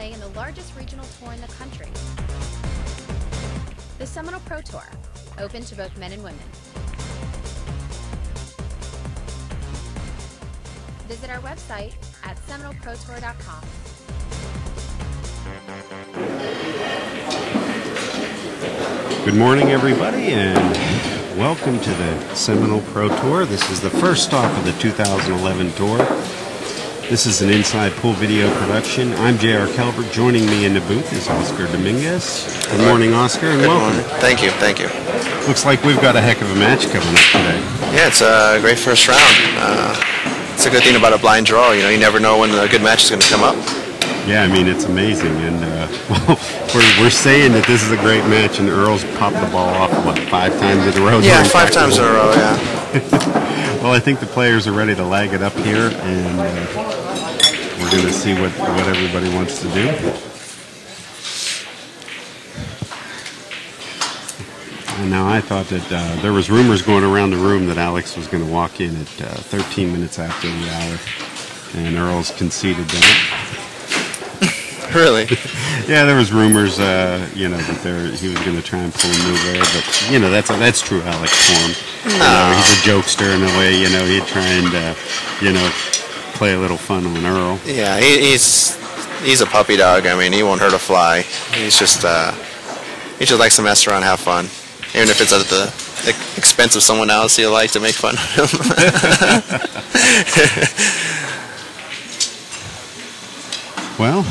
play in the largest regional tour in the country, the Seminole Pro Tour, open to both men and women. Visit our website at SeminoleProTour.com. Good morning, everybody, and welcome to the Seminole Pro Tour. This is the first stop of the 2011 tour. This is an inside pool video production. I'm J.R. Calvert. Joining me in the booth is Oscar Dominguez. Good morning, Oscar, and welcome. Good morning. Thank you, thank you. Looks like we've got a heck of a match coming up today. Yeah, it's a great first round. It's a good thing about a blind draw. You know, you never know when a good match is going to come up. Yeah, I mean, it's amazing, and well, we're saying that this is a great match, and Earl's popped the ball off, what, 5 times in a row? Yeah, 5 times in a row, yeah. Well, I think the players are ready to lag it up here, and we're going to see what everybody wants to do. And now I thought that there was rumors going around the room that Alex was going to walk in at 13 minutes after the hour, and Earl's conceded that. Really? Yeah, there was rumors, you know, that he was going to try and pull a move there, but you know, that's true Alex form. You know, he's a jokester in a way. You know, he'd try and you know, play a little fun on Earl. Yeah, he's a puppy dog. I mean, he won't hurt a fly. He just likes to mess around, have fun, even if it's at the expense of someone else. He likes to make fun of him. Well,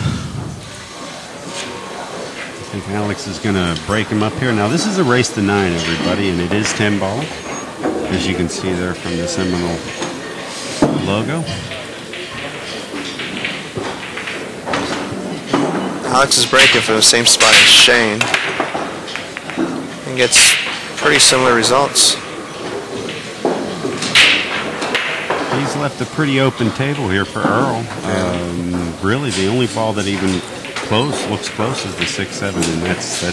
I think Alex is going to break him up here. Now, this is a race to 9, everybody, and it is 10 ball, as you can see there from the Seminole logo. Alex is breaking for the same spot as Shane and gets pretty similar results. He's left a pretty open table here for Earl. Really, the only ball that even looks close is the 6-7, and that's the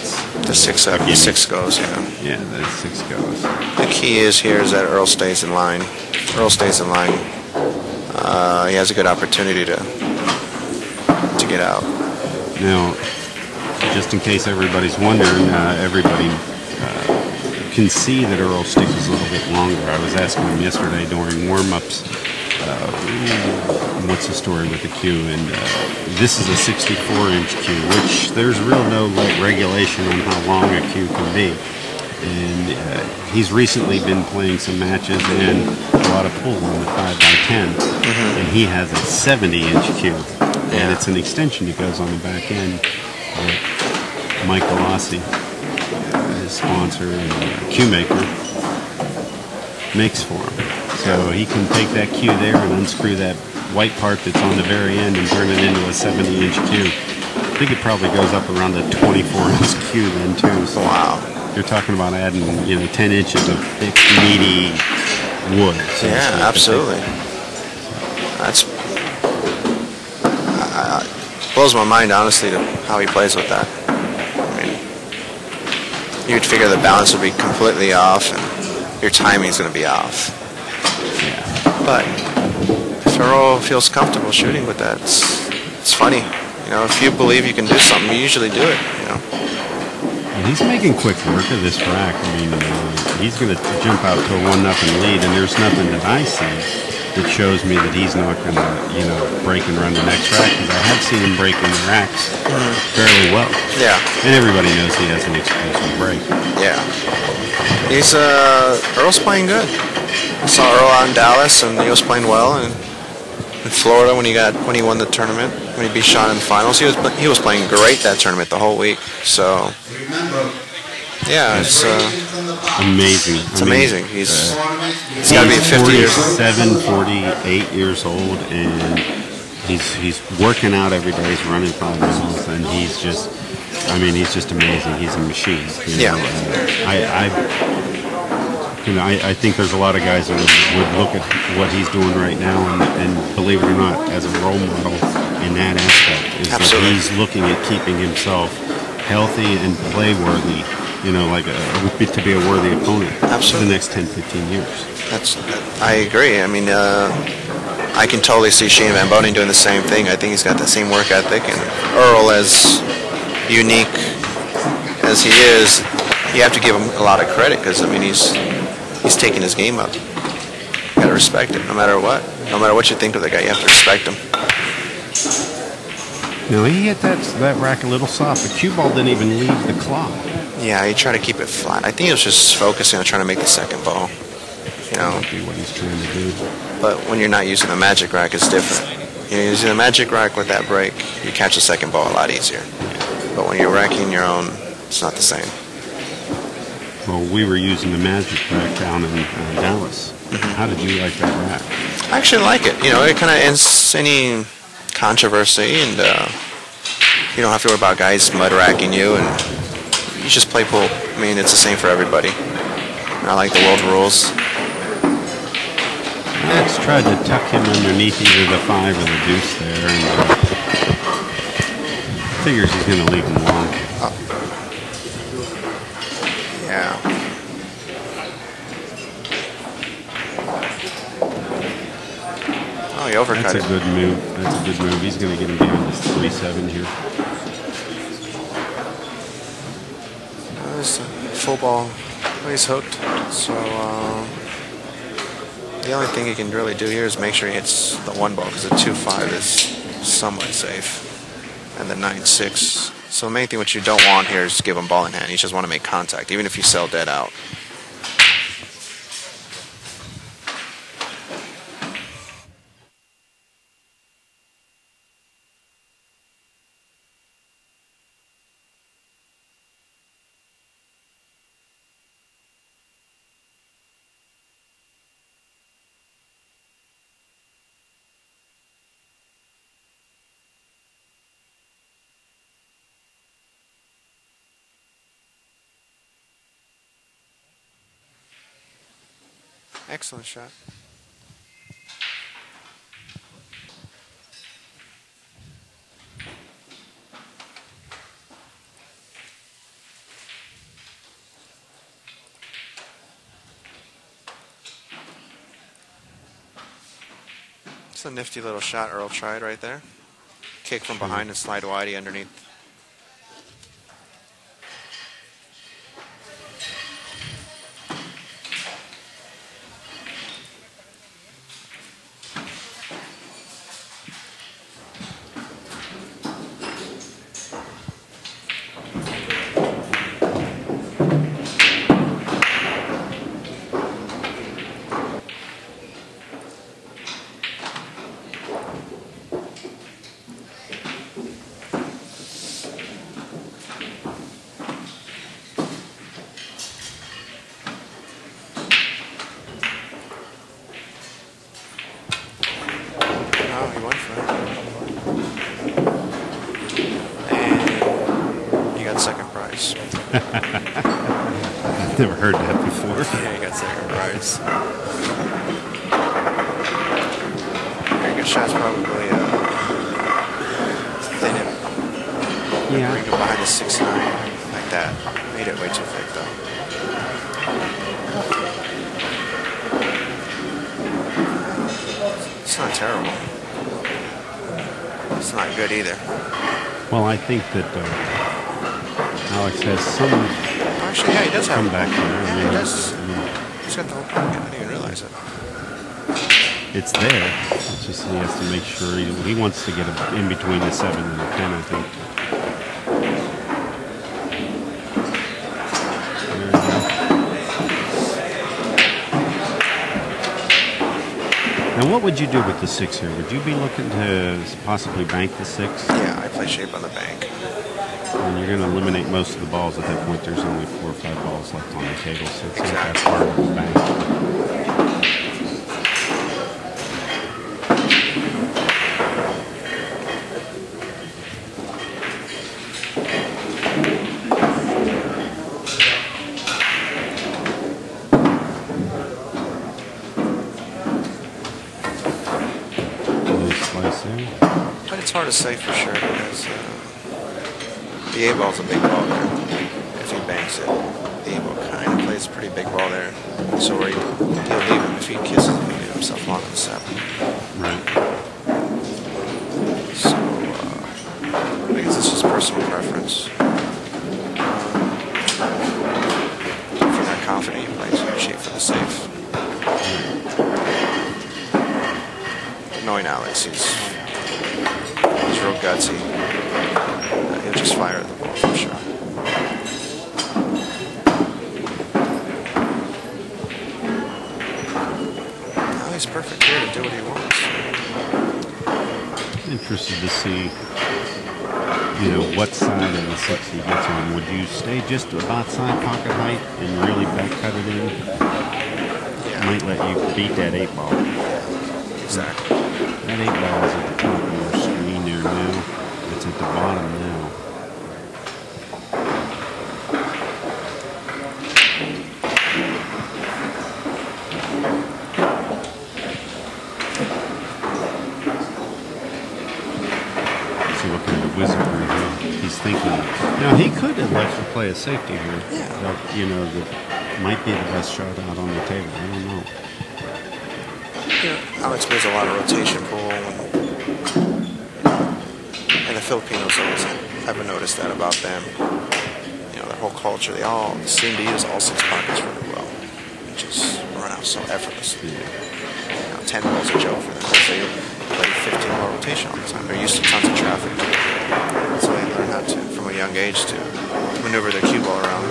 6-7. The 6 goes, yeah. Yeah, the 6 goes. The key is that Earl stays in line. Earl stays in line. He has a good opportunity to get out. Now, just in case everybody's wondering, everybody can see that Earl's stick is a little bit longer. I was asking him yesterday during warm-ups, what's the story with the cue, and this is a 64-inch cue, which there's no regulation on how long a cue can be. And he's recently been playing some matches and a lot of pool on the 5x10, and he has a 70-inch cue, and it's an extension that goes on the back end that Mike Galassi, his sponsor and cue maker, makes for him. So he can take that cue there and unscrew that white part that's on the very end and turn it into a 70-inch cue. I think it probably goes up around a 24-inch cue then too. So wow. You're talking about adding, you know, 10 inches of thick, meaty wood. So yeah, absolutely. That's blows my mind, honestly, to how he plays with that. I mean, you'd figure the balance would be completely off and your timing's going to be off. Yeah. But if Earl feels comfortable shooting with that, it's funny. You know, if you believe you can do something, you usually do it, you know. And he's making quick work of this rack. I mean, he's going to jump out to a 1-0 lead, and there's nothing that I see that shows me that he's not going to, you know, break and run the next rack, because I have seen him break in the racks fairly well. Yeah. And everybody knows he has an explosive break. Yeah. He's Earl's playing good. I saw Earl out in Dallas, and he was playing well. And in Florida, when he won the tournament, when he beat Sean in the finals, he was playing great that tournament the whole week. So yeah, it's amazing. It's amazing. He's got to be 50 years old. 48 years old, and he's working out every day. He's running 5 miles, and he's just amazing. He's a machine. You know? I think there's a lot of guys that would look at what he's doing right now and believe it or not, as a role model in that aspect. Is absolutely. That he's looking at keeping himself healthy and play worthy. You know, like to be a worthy opponent for the next 10, 15 years. I agree. I mean, I can totally see Shane Van Boning doing the same thing. I think he's got the same work ethic, and Earl, as unique as he is, you have to give him a lot of credit because I mean he's taking his game up. You gotta respect it, no matter what. No matter what you think of the guy, you have to respect him. No, he hit that rack a little soft. The cue ball didn't even leave the clock. Yeah, he tried to keep it flat. I think he was just focusing on trying to make the second ball. You know, That'd be what he's trying to do. but when you're not using the magic rack, it's different. You're using the magic rack with that break, you catch the second ball a lot easier. But when you're racking your own, it's not the same. Well, we were using the magic rack down in Dallas. How did you like that rack? I actually like it. You know, it kind of ends any controversy, and you don't have to worry about guys mud racking you, and you just play pool. I mean, it's the same for everybody. And I like the world rules. Alex tried to tuck him underneath either the 5 or the deuce there, and figures he's going to leave him long. Yeah. Oh, he overcut That's a it. good move. That's a good move. He's going to get him down to 3-7 here. There's a full ball. Oh, he's hooked. So the only thing he can really do here is make sure he hits the 1 ball because the 2-5 is somewhat safe, and the 9-6. So the main thing what you don't want here is give him ball in hand. You just want to make contact, even if you sell dead out. Excellent shot. It's a nifty little shot Earl tried right there. Kick from behind and slide widey underneath. Oh, he went for it. And you got second prize. I've never heard that before. Yeah, you got second prize. Very good shot's probably thin it. Yeah. Bring it behind the 6-9 like that. Made it way too thick though. It's not terrible. It's not good either. Well, I think that Alex has some Actually, yeah, he does have comeback there. Yeah, I he mean, does. I mean, He's got the whole pocket. I didn't even realize it. it's there. It's just he has to make sure he wants to get in between the 7 and the 10, I think. There we go. Now, what would you do with the 6 here? Would you be looking to possibly bank the 6? Yeah, I play shape on the bank. And you're going to eliminate most of the balls at that point. There's only 4 or 5 balls left on the table, so it's not that Exactly. hard of a bank. But it's hard to say for sure because the A-ball's a big ball there. If he banks it, the A-ball kind of plays a pretty big ball there. So he'll leave him if he kisses it. himself long on the 7. Right. So, I guess it's just personal preference. If you're not confident, you play shape for the safe. Knowing Alex, he's real gutsy. He'll just fire the ball for sure. Now he's perfect here to do what he wants. Interested to see, what side of the 6 he gets on. Would you stay just about side pocket height and really back cut it in? Yeah. Might let you beat that 8 ball. Exactly. That 8 ball is at the top of your screen there now. It's at the bottom now. So what kind of wizardry he's thinking. Now he could elect to play a safety here. Yeah. That, that might be the best shot out on the table. I don't know. Alex plays a lot of rotation pool, and the Filipinos always have noticed that about them. Their whole culture, they all seem to use all 6 pockets really well, just run out so effortlessly. 10 balls a joke for them. They play 15 ball rotation all the time. They're used to tons of traffic. So they learn how to, from a young age, to maneuver their cue ball around.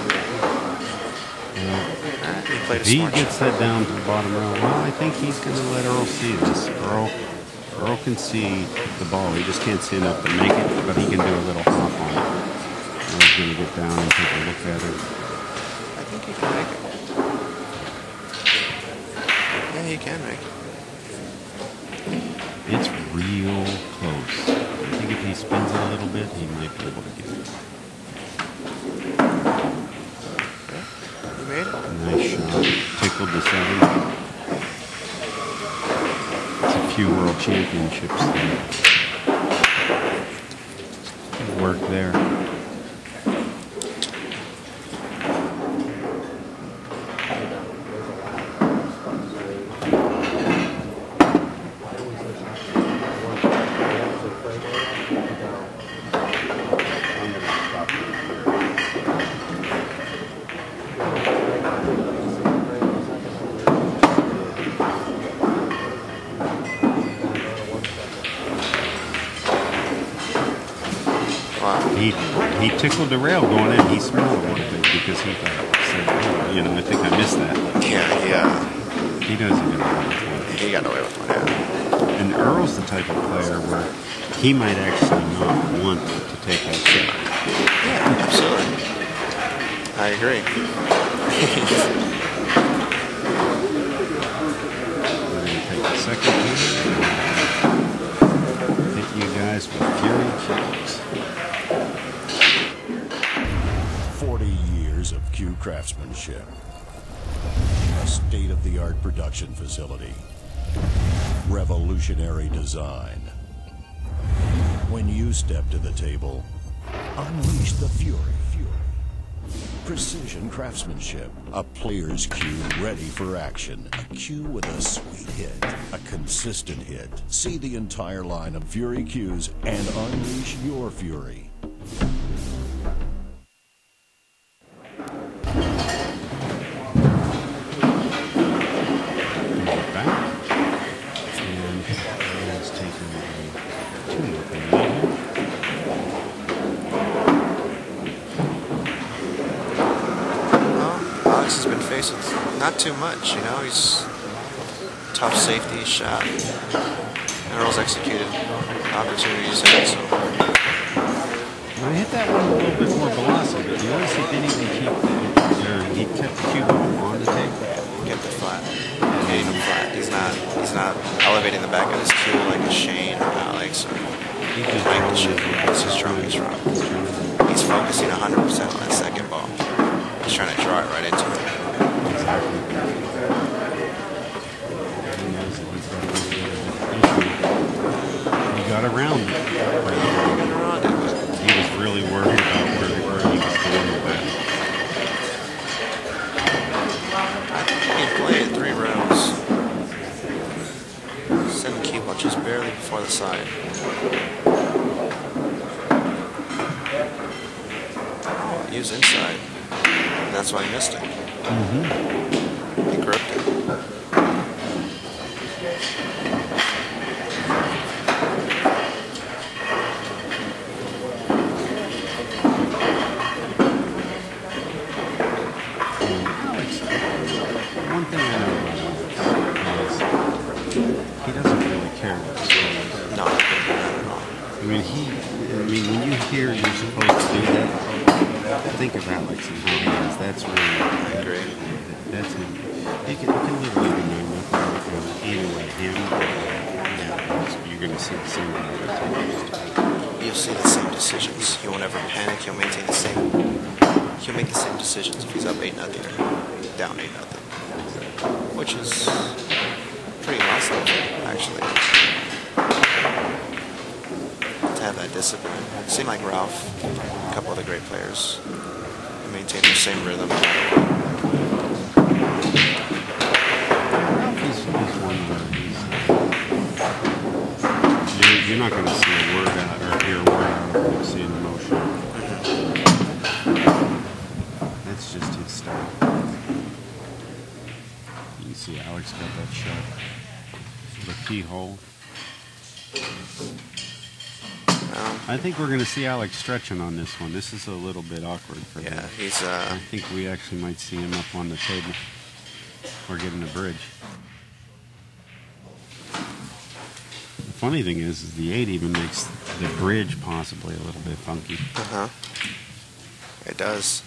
He played a He smart gets shot. that down to the bottom row. Well, I think he's going to let Earl see this. Earl can see the ball. He just can't see enough to make it, but he can do a little hop on it. Earl's going to get down and take a look at it. I think he can make it. Yeah, he can make it. It's real close. I think if he spins it a little bit, he might be able to get it. He made it. Nice shot. Tickled the 7. It's a few world championships there. Good work there. He tickled the rail going in. He smelled a little bit because he thought, I think I missed that. Yeah. He doesn't get away with it. He got away with one, yeah. And Earl's the type of player where he might actually not want to take that shot. Yeah, absolutely. I agree. We're going to take the second here. Hit you guys with Fury Cues. 40 years of cue craftsmanship. A state-of-the-art production facility. Revolutionary design. When you step to the table, unleash the fury. Precision craftsmanship. A player's cue ready for action. A cue with a sweet hit. A consistent hit. See the entire line of Fury cues and unleash your fury. Not too much, he's tough safety shot. Earl's executed opportunities there, so. I hit that one a little bit more velocity, but notice he didn't even keep he kept the cue ball on the table. Kept it flat. Hitting him flat. He's not elevating the back of his cue like a Shane or Alex or Michael should. He's just throwing strong. He's focusing 100% on that second ball. He's trying to draw it right into it. Exactly. He got around it. He was really worried about where he was going with that. I think he can play it 3 rounds. was inside. And that's why he missed it. He gripped it. One thing I know about him is he doesn't really care what scores. No, not at all. I mean, when you hear you're supposed to do that, think of Alex and how he is. That's really, I agree. That's him. You can literally do nothing either way. Him, you're going to see the same thing. You'll see the same decisions. He won't ever panic. He'll maintain the same. He'll make the same decisions if he's up 8-0 or down 8-0, which is pretty awesome, actually. To have that discipline. It seemed like Ralph, a couple other great players, maintain the same rhythm. He's one where you're not going to see a word out or hear a word out of him seeing emotion. That's just his style. You can see Alex got that shot. The keyhole. I think we're going to see Alex stretching on this one. This is a little bit awkward for him. Yeah, he's I think we actually might see him up on the table or getting a bridge. The funny thing is the 8 even makes the bridge possibly a little bit funky. It does.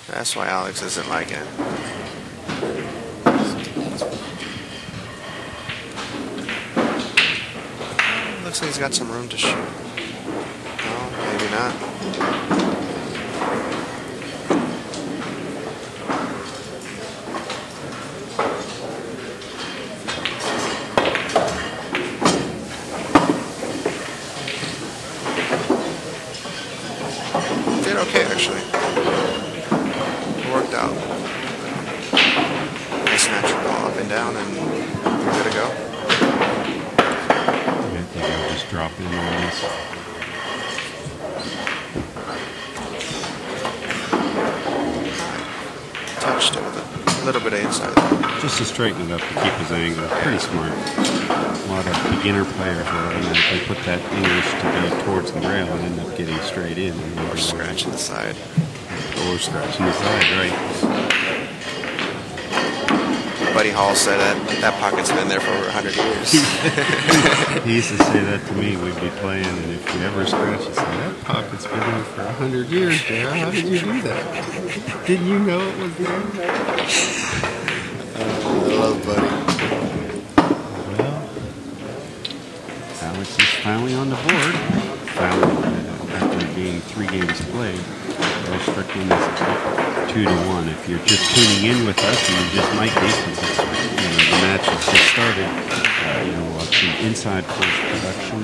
That's why Alex isn't liking it. Looks like he's got some room to shoot. No, maybe not. Did okay, actually. It worked out. Nice natural ball up and down, and we're good to go. I think I'll just drop in on this. Touched it with a little bit of inside. Just to straighten it up to keep his angle. Pretty smart. A lot of beginner players will automatically put that English to go towards the rail and end up getting straight in. Or scratching the side. Or scratching the side, right. Buddy Hall said that pocket's been there for over 100 years. He used to say that to me. We'd be playing, and if you ever scratch, he'd say, that pocket's been there for 100 years, JR. How did you do that? Didn't you know it was there? I love Buddy. Well, Alex is finally on the board. After being 3 games played. Earl Strickland is up 2-1. If you're just tuning in with us, and you just might be, because the match has just started. Watching Inside First Production,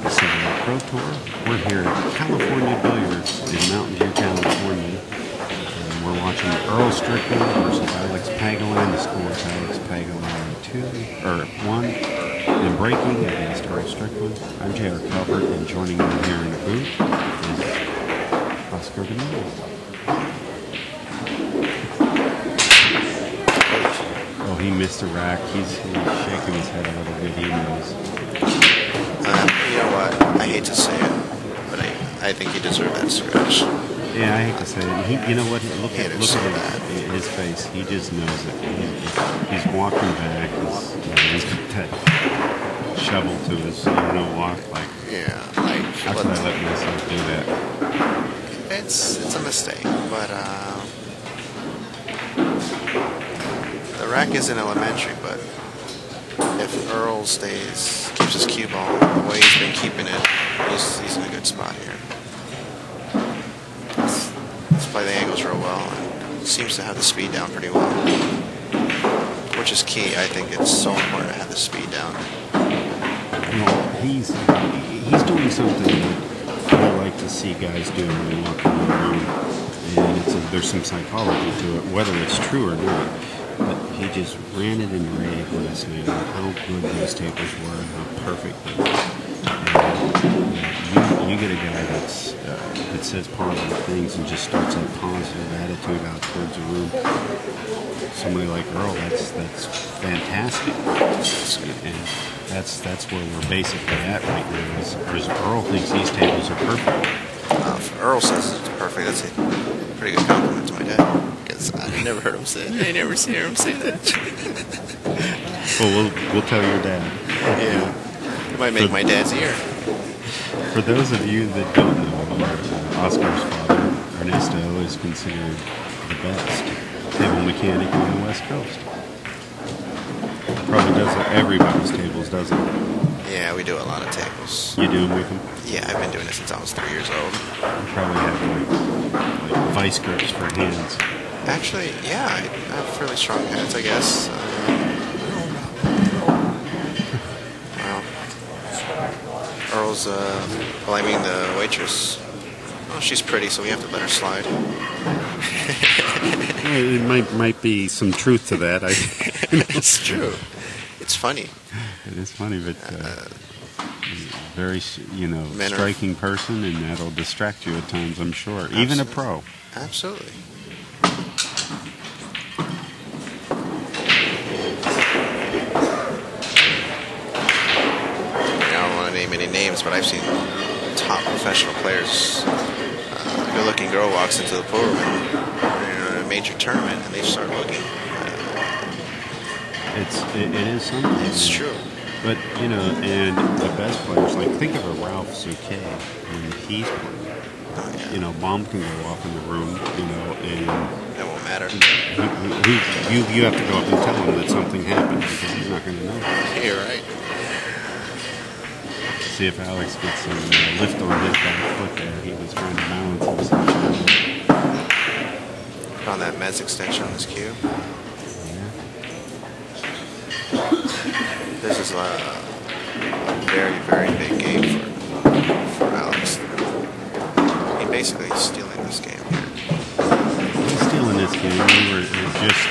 the Seminole Pro Tour. We're here at California Billiards in Mountain View, California. And we're watching Earl Strickland versus Alex Pagulayan. The score is Alex Pagulayan 1. And breaking against Earl Strickland. I'm J.R. Calvert, and joining me here in the booth is Oscar Gamino. Oh, he missed a rack. He's shaking his head a little bit. He knows. You know what? I hate to say it, but I think he deserved that scratch. Yeah, I hate to say it. You know what? Look at so bad. his face. He just knows it. He's walking back. He's got that shovel to his walk. How could I let myself do that? It's a mistake, but the rack isn't elementary. But if Earl keeps his cue ball the way he's been keeping it, he's in a good spot here. Let's play the angles real well, and seems to have the speed down pretty well, which is key. I think it's so important to have the speed down. He's doing something that I like to see guys do when they walk around the room, and there's some psychology to it, whether it's true or not. But he just ran it in rave last night on how good those tables were and how perfect they were. And you get a guy that says positive things and just starts a positive attitude out towards the room, somebody like Earl, that's fantastic. And that's where we're basically at right now. Is Earl thinks these tables are perfect. If Earl says it's perfect, that's a pretty good compliment to my dad. Because I never heard him say it. I never hear him say that. Well, we'll tell your dad. Yeah. It might make my dad's ear. For those of you that don't know, Oscar's father, Ernesto, is considered the best table mechanic on the West Coast. Probably does everybody's tables, doesn't it? Yeah, we do a lot of tables. You do them with him? Yeah, I've been doing it since I was 3 years old. You probably have like vice grips for hands. Actually, yeah, I have fairly strong hands, I guess. Well, Earl's, the waitress. Well, she's pretty, so we have to let her slide. It might be some truth to that. It's true. It's funny. It is funny, but very, striking person, and that'll distract you at times, I'm sure. Absolutely. Even a pro. Absolutely. I don't want to name any names, but I've seen top professional players. A good-looking girl walks into the pool room in a major tournament, and they start looking. It is something. It's true. But, and the best players, like, think of a Ralph Souquet when he's playing. Oh, yeah. Bomb can go off in the room, and that won't matter. You have to go up and tell him that something happened because he's not going to know. You're right. See if Alex gets some lift on his back foot there. He was trying to balance himself. Found that Mez extension on this cue. This is a very, very big game for Alex. He basically is stealing this game here. He's stealing this game. We were just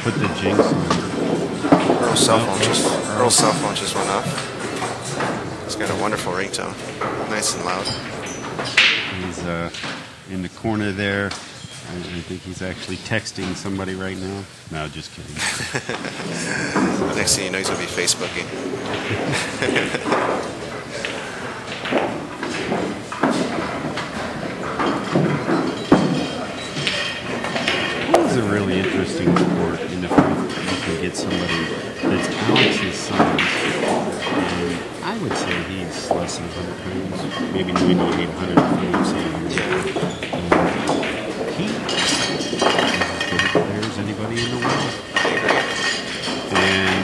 put the jinx on. Earl's cell phone just went off. He's got a wonderful ringtone. Nice and loud. He's in the corner there. I think he's actually texting somebody right now. No, just kidding. Next thing you know, he's going to be Facebooking. It was a really interesting sport in the fact that you can get somebody that's Alex's size. And I would say he's less than 100 pounds, maybe 98, 100 pounds. Anybody in the world. And,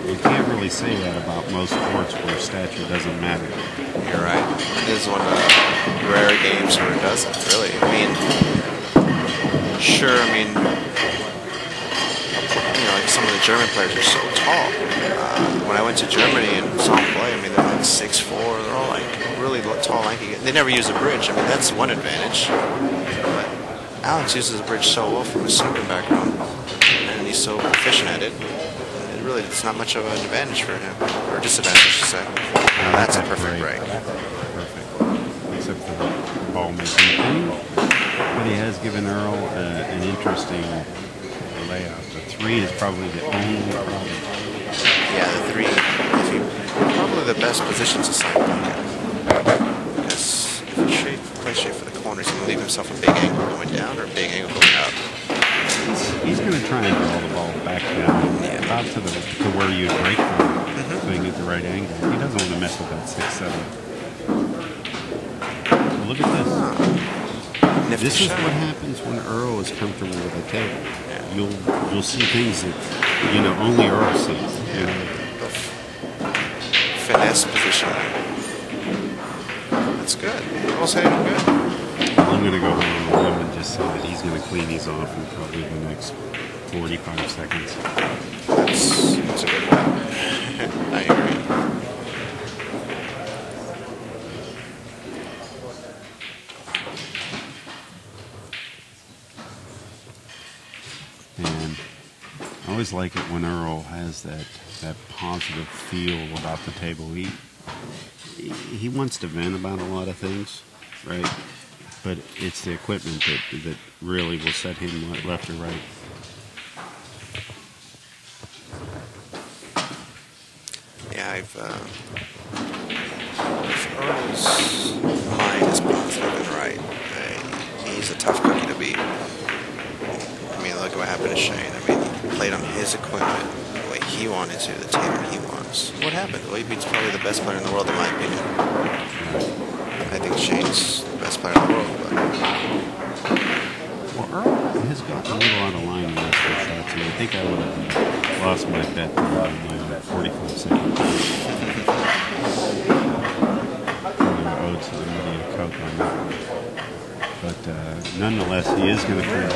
you can't really say that about most sports where stature doesn't matter. You're right. This is one of the rare games where it doesn't, really. Like some of the German players are so tall. When I went to Germany and saw them play, they're like 6'4", they're all like really tall, lanky. They never use a bridge. That's one advantage. But Alex uses the bridge so well from his snooker background, and he's so proficient at it. It's not much of an advantage for him, or disadvantage, I should say. That's a perfect break. Perfect. Except for the ball making thing. But he has given Earl an interesting layout. The 3 is probably the only problem. Yeah, the 3 is probably the best position to sign pocket. Because if he plays straight for the corners, he can leave himself a big angle going down or a big angle going up. He's going to try and draw the ball back down, about to where you break from, so you get the right angle. He doesn't want to mess with that 6-7. Look at this. This is what happens when Earl is comfortable with a table. You'll see things that only Earl sees. Finesse position. That's good. Earl's hitting him good. I'm going to go on the limb and just say that he's going to clean these off in probably the next 45 seconds. That's a good bet. I agree. And I always like it when Earl has that positive feel about the table. He he wants to vent about a lot of things, right? But it's the equipment that really will set him left or right. Yeah, if Earl's mind is positive and right, he's a tough cookie to beat. I mean, look at what happened to Shane. I mean, he played on his equipment the way he wanted to, the tamer he wants. What happened? Well, he beats probably the best player in the world, in my opinion. I think Shane's the best player in the world, but... Well, Earl has gotten a little out of line in the last four shots, and I think I would have lost my bet on my 45 seconds. Owed to the media coke on that one. But nonetheless, he is going to play.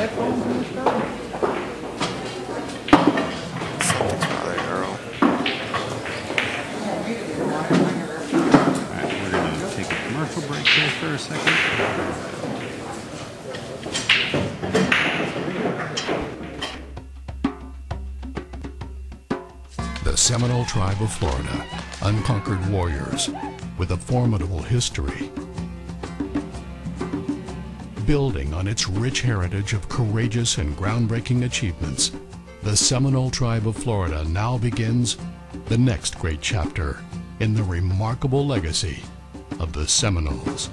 Something's bothering Earl. Alright, we're going to take a commercial break here for a second. The Seminole tribe of Florida, unconquered warriors with a formidable history. Building on its rich heritage of courageous and groundbreaking achievements, the Seminole tribe of Florida now begins the next great chapter in the remarkable legacy of the Seminoles.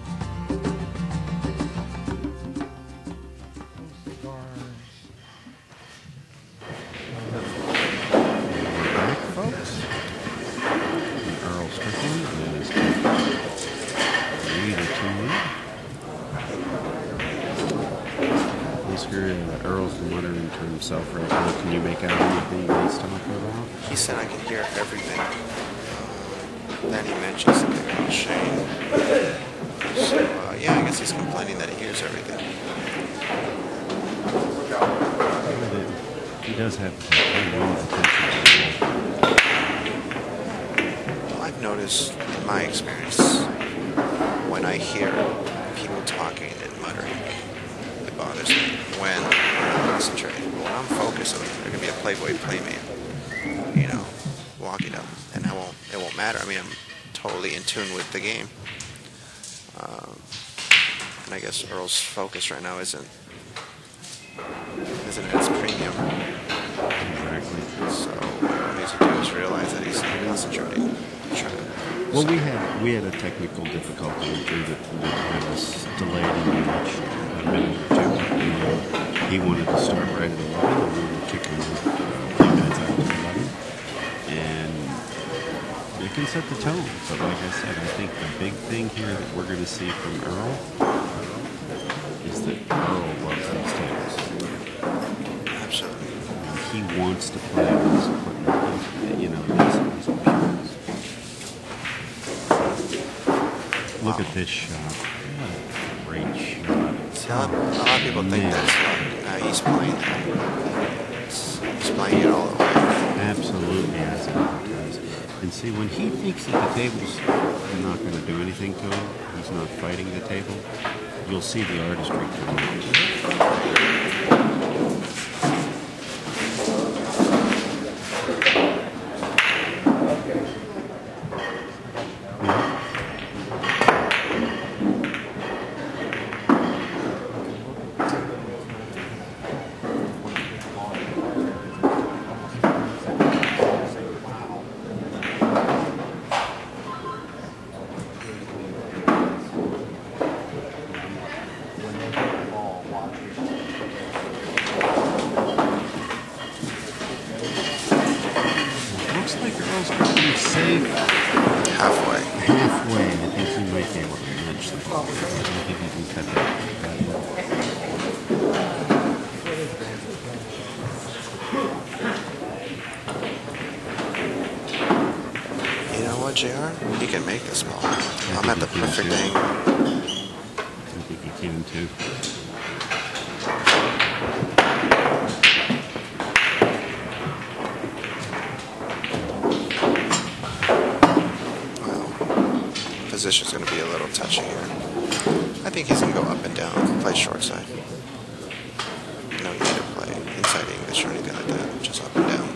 Earl Strickland is 3-2 lead. Let's hear Earl's muttering to himself right now. Can you make out anything that he's talking about? He said I could hear everything. Then he mentioned something about Shane. So, yeah, I guess he's complaining that he hears everything. He does have attention. Well, I've noticed in my experience, when I hear people talking and muttering, it bothers me. When I'm concentrating, when I'm focused, they're going to be a Playboy Playmate, you know, walking up, and it won't matter. I mean, I'm totally in tune with the game. And I guess Earl's focus right now isn't at its premium. Exactly. So what he needs to do is realize that he's concentrating. Well, we had a technical difficulty that had us delayed in the match a minute or two. He wanted to start right at 11, and we were kicking a few minutes after 11. And it can set the tone. But like I said, I think the big thing here that we're going to see from Earl is that Earl loves these tables. Absolutely. He wants to play with his equipment, you know, these pures. Look at this shot. What a great shot. See, a lot of people think that's like, he's playing that. He's playing it all the way. Absolutely as advertised. And see, when he thinks that the table's not going to do anything to him, he's not fighting the table, you'll see the artistry come out. Looks like Earl's going to be safe Halfway. halfway. I think he might be able to nudge the ball. I don't think he can cut that low. You know what, JR? He can make this ball. I'm at the he can perfect too. angle. I think he can too. Position's going to be a little touchy here. I think he's going to go up and down, play short side. No need to play inside English or anything like that, just up and down.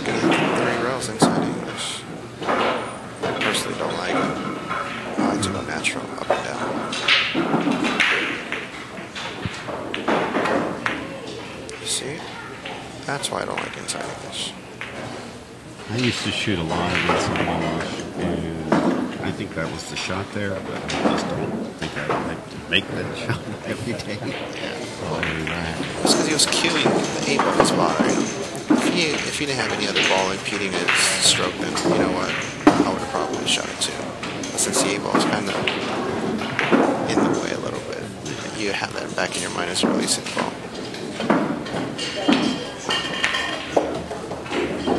looking at 3 rails inside English. I personally don't like it. I like to go natural, up and down. You see? That's why I don't like inside English. I used to shoot a lot of inside English, and I think that was the shot there, but I just don't think I would like to make that shot every day. Yeah. Right. It's because he was cueing the 8 ball was bothering him. If he didn't have any other ball impeding his stroke, then you know what? I would have probably shot it too. But since the 8 ball is kind of in the way a little bit, you have that back in your mind as you release the ball.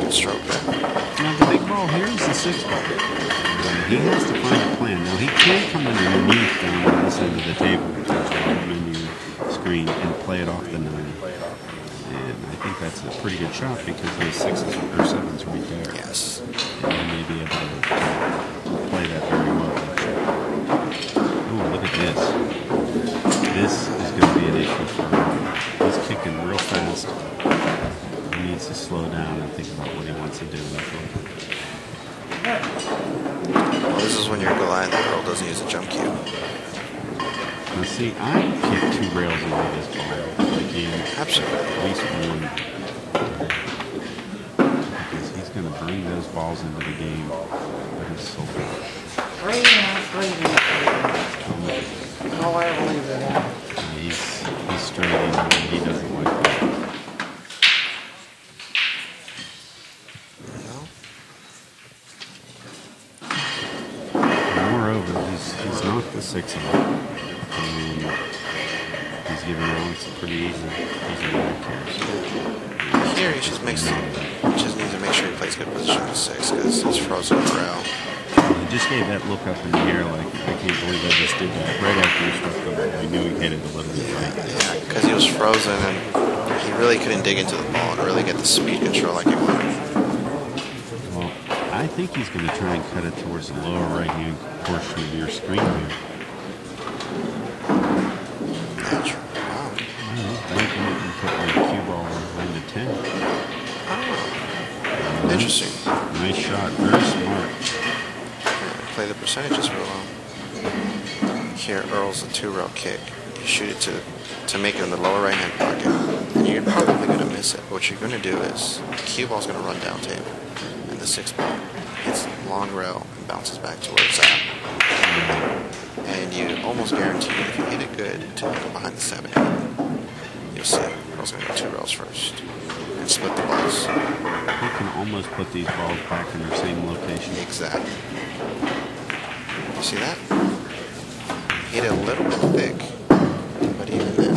Good stroke there. Now the big ball here is the 6 ball. He has to find a plan. Now he can come underneath down on this end of the table, which is right menu screen, and play it off the 9. And I think that's a pretty good shot because those 6s or 7s right there. Yes. And he may be able to play that very well. Oh, look at this. This is going to be an issue for him. He's kicking real fast. He needs to slow down and think about what he wants to do. Well, this is when you're glad that Earl doesn't use a jump cue. Now see, I kicked 2 rails into this ball. Absolutely. At least one. Because he's going to bring those balls into the game. But he's so bad. Oh, I believe that. He's straight in. He doesn't like that. Moreover, he's knocked the 6 off. And he's giving Earl some pretty easy back here. Here he just needs to make sure he plays good position on 6 because he's frozen in the rail. He just gave that look up in the air like, I can't believe I just did that. Right after he struck the ball, I knew he hit it a little bit right. Yeah, because he was frozen and he really couldn't dig into the ball and really get the speed control like he wanted. Well, I think he's going to try and cut it towards the lower right-hand portion of your screen here. Natural. Wow. He's banking it and putting the cue ball behind the 10. Oh. Interesting. Nice shot. Very smart. Yeah, play the percentages real well. Here, Earl's a 2-rail kick. You shoot it to make it in the lower right-hand pocket. And you're probably going to miss it. What you're going to do is the cue ball's going to run down table. And the 6 ball hits long rail and bounces back to where it's at. And you almost guarantee if you hit it good to behind the 7, you'll see Earl's going to go 2 rails first and split the balls. He can almost put these balls back in their same location. Exactly. You see that? Hit it a little bit thick, but even then.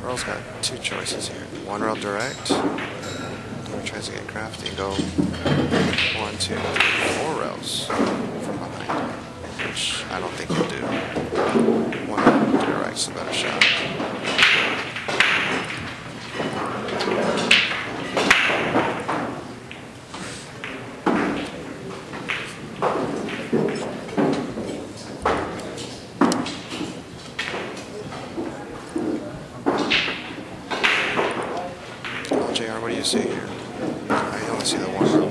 Earl's got 2 choices here. 1 rail direct. Or he tries to get crafty and go 1, 2, 4 rails from behind, which I don't think he'll do. 1 rail direct's a better shot. What do you see here? I only see the 1 rail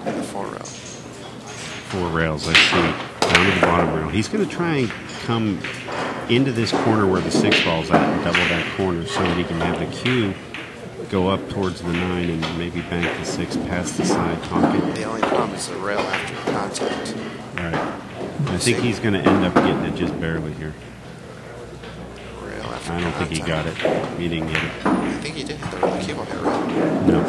and the 4 rail. 4 rails, I see down to the bottom rail. He's going to try and come into this corner where the 6 ball's at and double that corner so that he can have the cue go up towards the 9 and maybe bank the 6 past the side pocket. The only problem is the rail after contact. Right. I think he's going to end up getting it just barely here. Rail I don't think he got it. He didn't get it. I think he did hit the cue ball hit rail. No,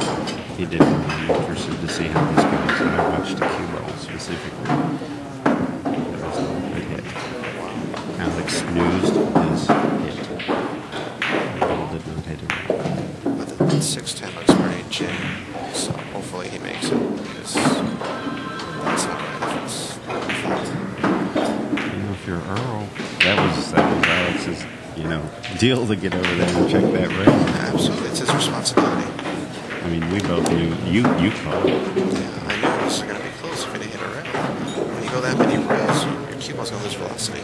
he didn't. I'm interested to see how this goes. I watched the cue ball specifically. There was no good hit. Alex snoozed his hit. The ball did not hit it. But the 610 looks pretty jam, so hopefully he makes it. Because that's not right. If you're Earl, that was Alex's, deal to get over there and check that rail. Absolutely, it's his responsibility. I mean, we both knew. You called it. Yeah, I knew this was going to be close if it hit a rail. When you go that many rails, your cue ball's going to lose velocity.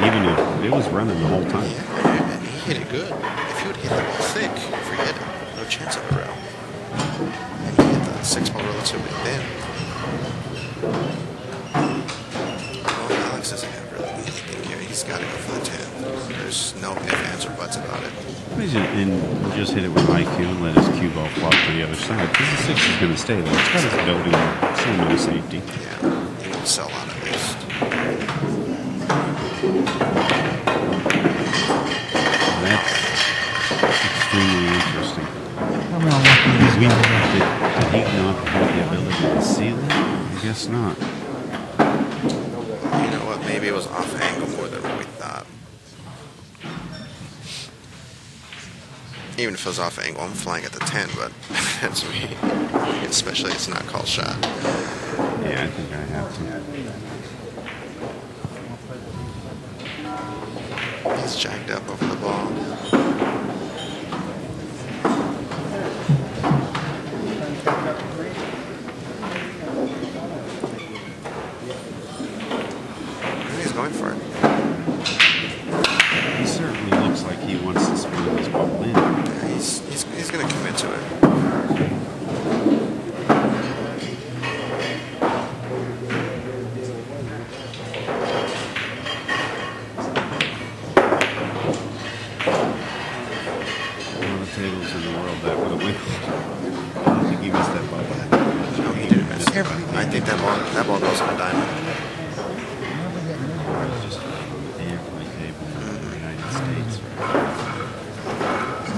Even if it was running the whole time. Yeah, and he hit it good. If you would hit the ball thick, forget it. No chance of a rail. And he hit the 6 ball relatively thin. Well, Alex doesn't have really anything here. He's got to go for the 10. There's no ifs, ands, or buts about it. And just hit it with IQ and let his cue ball flop to the other side. Because the 6 is going to stay there. It's got his building some safety. Yeah, he won't sell on at least. That's extremely interesting. I'm not looking Did at he it. not have the ability to seal it? I guess not. You know what? Maybe it was off angle more than what we thought. Even if it was off angle, I'm flying at the 10, but that's me. Especially it's not called shot. Yeah, I think I have to. He's jacked up over the ball. He's going for it. He certainly looks like he wants to spin this ball in. Yeah, he's going to commit to it. Tables in the world that would have won. I don't think he missed that ball. No, he didn't miss it. But I think that ball goes on a diamond. Just every table in the United States.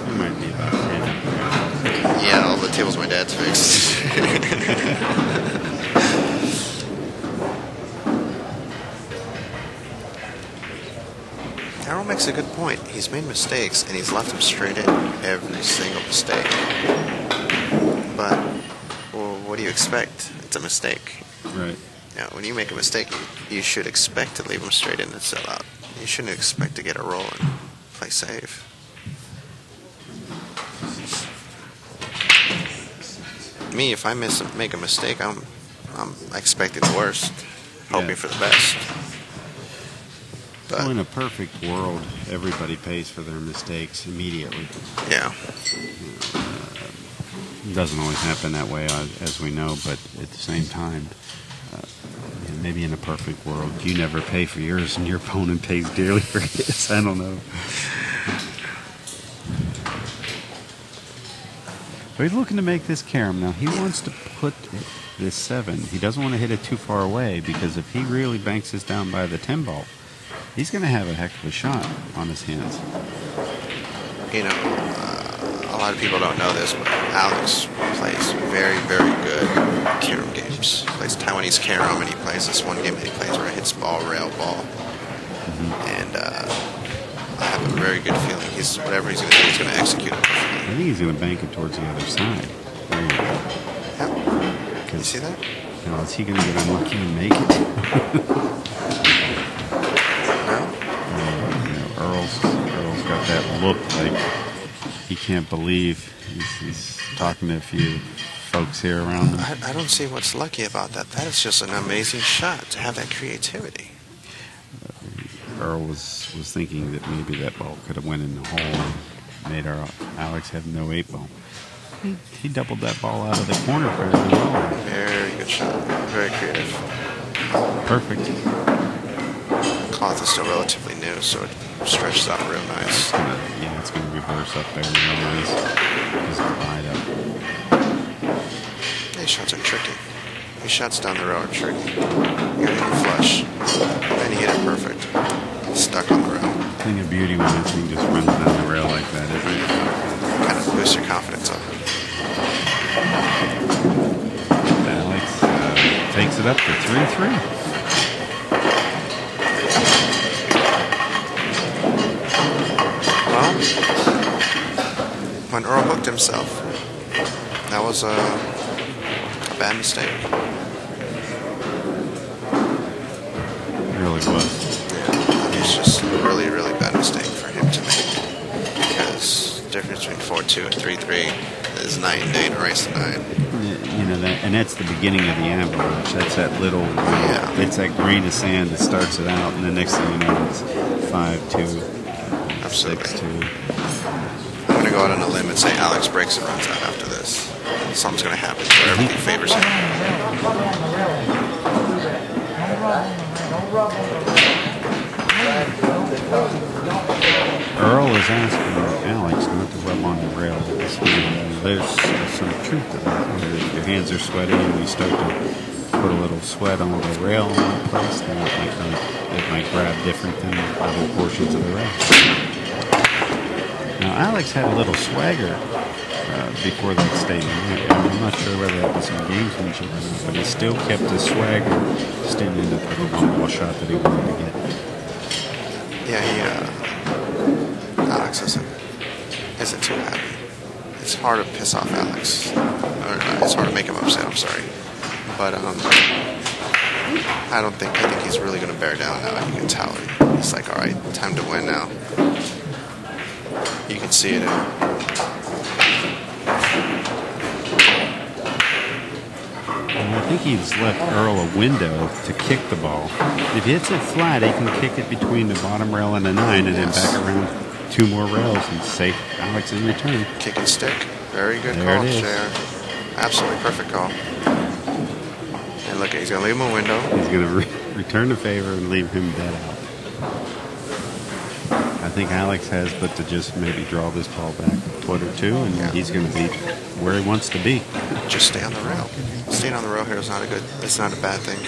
It might be about 10. Yeah, all the tables my dad's fixed. Errol makes a good point. He's made mistakes, and he's left them straight in every single mistake. But, well, what do you expect? It's a mistake. Right. Now, when you make a mistake, you should expect to leave them straight in and sell out. You shouldn't expect to get a roll and play safe. Me, if I make a mistake, I'm expecting the worst, hoping for the best. Well, in a perfect world, everybody pays for their mistakes immediately. Yeah. It doesn't always happen that way, as we know, but at the same time, maybe in a perfect world, you never pay for yours and your opponent pays dearly for his. I don't know. But he's looking to make this carom. Now, he wants to put this 7. He doesn't want to hit it too far away, because if he really banks this down by the 10 ball, he's going to have a heck of a shot on his hands. You know, a lot of people don't know this, but Alex plays very, very good carom games. He plays Taiwanese carom, and he plays this one game that he plays where he hits ball, rail, ball. And I have a very good feeling whatever he's going to do, he's going to execute it. I think he's going to bank it towards the other side. There you go. Yeah. You see that? Now, is he going to get unlucky and make it? Earl's got that look like he can't believe he's talking to a few folks here around him. I don't see what's lucky about that. That is just an amazing shot to have that creativity. Earl was thinking that maybe that ball could have went in the hole and made Alex have no 8 ball. He doubled that ball out of the corner fairly well. Very good shot. Very creative. Perfect. Cloth is still relatively new, so it stretches out real nice. It's going to reverse up there real nice. Just glide up. These shots are tricky. These shots down the road are tricky. You gotta hit it flush. And he hit it perfect. Stuck on the rail. thing of beauty when this thing just runs down the rail like that, isn't it? Kind of boosts your confidence up. Alex takes it up to 3-3. Well, when Earl hooked himself, that was a bad mistake. It really was. Yeah, it's just a really, really bad mistake for him to make. Because the difference between 4-2 and 3-3 is night and day in a race tonight. You know, and that's the beginning of the avalanche. That's that little, it's that grain of sand that starts it out, and the next thing you know, it's 5-2, Absolutely. 6-2. I'm going to go out on a limb and say Alex breaks and runs out after this. Something's going to happen where everything favors him. Earl is asking Alex not to rub on the rail. There's some truth to that. Your hands are sweaty and you start to put a little sweat on the rail in that place, then it might grab different than other portions of the rail. Now, Alex had a little swagger before that statement. I'm not sure whether that was some gamesmanship or not, but he still kept his swagger, just didn't end up with the one ball shot that he wanted to get. Yeah, Alex isn't too happy. It's hard to piss off Alex. Or it's hard to make him upset, I'm sorry. But I think he's really going to bear down now. You can tell. He's like, all right, time to win now. You can see it. I think he's left Earl a window to kick the ball. If he hits it flat, he can kick it between the bottom rail and the 9 and then back around 2 more rails and save Alex in return. Kick and stick. Very good There call, it is. JR. Absolutely perfect call. And look, he's going to leave him a window. He's going to return the favor and leave him dead out. I think Alex has but to just maybe draw this ball back a foot or two, and he's going to be where he wants to be. Just stay on the rail. Staying on the rail here is not it's not a bad thing.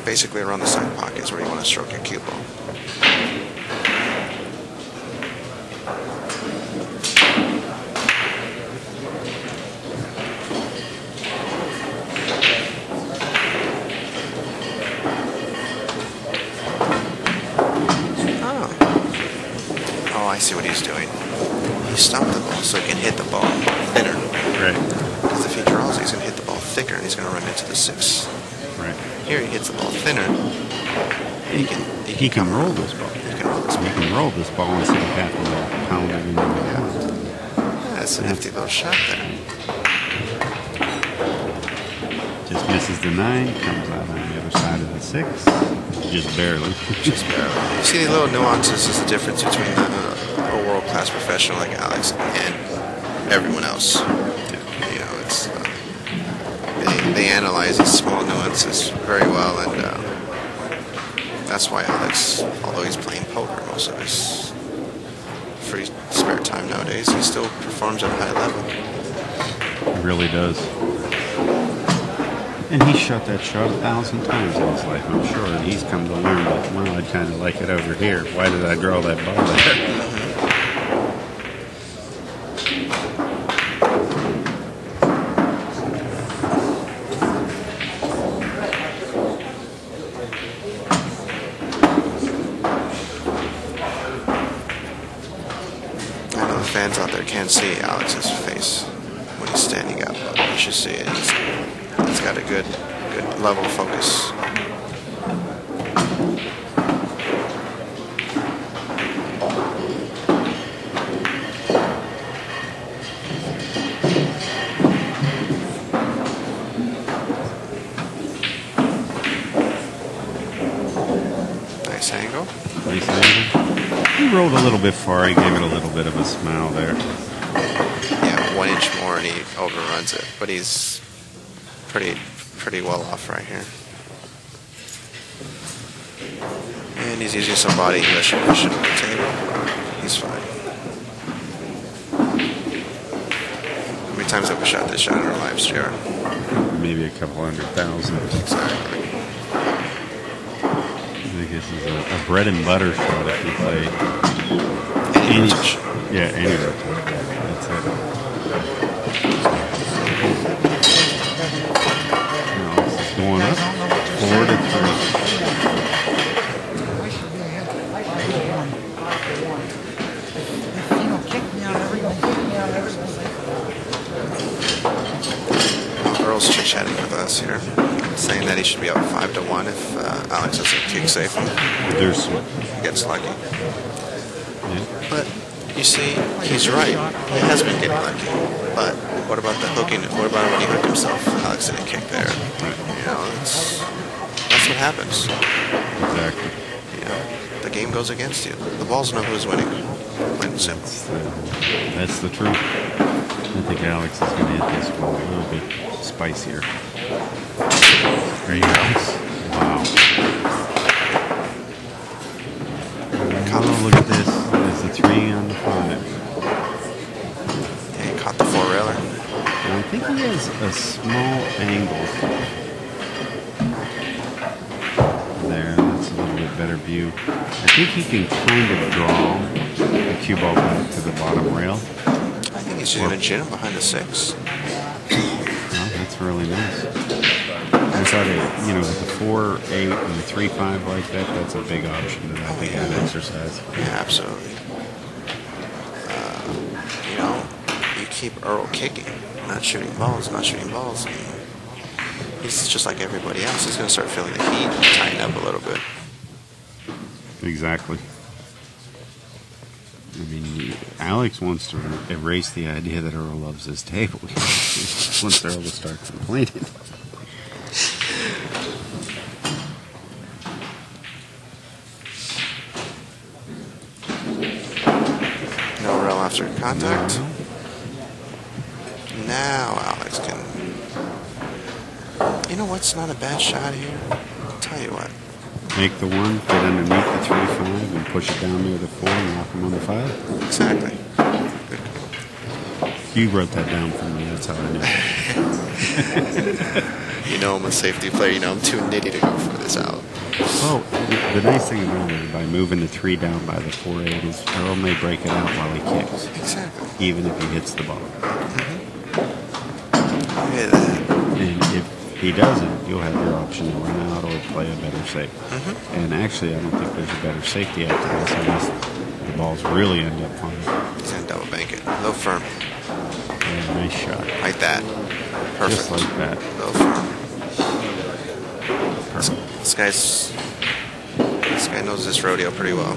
Basically around the side pockets where you want to stroke your cue ball. Oh, I see what he's doing. He stopped the ball so he can hit the ball thinner. Right. Because if he draws, he's going to hit the ball thicker and he's going to run into the 6. Right. Here he hits the ball thinner. He can roll this ball. He can roll this ball. He can roll this ball instead of having to pound it into the ground. That's a nifty little shot there. Just misses the 9, comes out on the other side of the 6. Just barely. Just barely. You see the little nuances is the difference between a world-class professional like Alex and everyone else. You know, it's they analyze these small nuances very well, and that's why Alex, although he's playing poker most of his free spare time nowadays, he still performs at a high level. He really does. And he shot that shot 1,000 times in his life, I'm sure. And he's come to learn that, well, I'd kind of like it over here. Why did I draw that ball there? I know the fans out there can't see Alex's face when he's standing up, but you should see it. He's got a good level of focus. Nice angle. Nice angle. He rolled a little bit far. He gave it a little bit of a smile there. Yeah, 1 inch more and he overruns it, but he's pretty well off right here. And he's using some body English cushion on the table. He's fine. How many times have we shot this shot in our lives, JR? Maybe a couple 100,000. Exactly. This is a bread and butter shot if you play Any rotation. Yeah, any rotation. That's it. Now this is going up. 4 to 3. Earl's chit-chatting with us here, saying that he should be up 5 to 1 if Alex doesn't kick safe him. There's Gets lucky. yeah. But you see, he's right. He has been getting lucky. But what about the hooking? What about when he hooked himself? Alex didn't kick there. You know, that's what happens. Exactly. You know, the game goes against you. The balls know who's winning. Plain and simple. That's the truth. I think Alex is going to hit this ball a little bit spicier. There you go. Wow. Oh, look at this. There's a 3 on the 5. Yeah, he caught the 4-railer. And I think he has a small angle. There, that's a little bit better view. I think he can kind of draw the cue ball back to the bottom rail. I think he's just going to jam him behind the 6. Well, that's really nice. I thought with the 4-8 and the 3-5 like that, that's a big option that I think I'd exercise. Yeah, absolutely. You keep Earl kicking, not shooting balls. And he's just like everybody else. He's going to start feeling the heat and tighten up a little bit. Exactly. I mean, Alex wants to erase the idea that Earl loves his table. He wants Earl to start complaining. No rail after contact. Now Alex can... You know what's not a bad shot here? I'll tell you what. Make the 1, get underneath the 3-5, and push it down near the 4 and lock him on the 5. Exactly. Good. You wrote that down for me, that's how I know. You know I'm a safety player. You know I'm too nitty to go for this out. Well, the nice thing about it, by moving the 3 down by the 4-8 is Earl may break it out while he kicks. Exactly. Even if he hits the ball. Look at that. And if he doesn't, you'll have your option to run out or play a better safe. And actually, I don't think there's a better safety after this unless the balls really end up flying. He's going to double bank it. Low firm. Yeah, nice shot. Like that. Perfect. Just like that. Low firm. Perfect. This guy knows this rodeo pretty well. I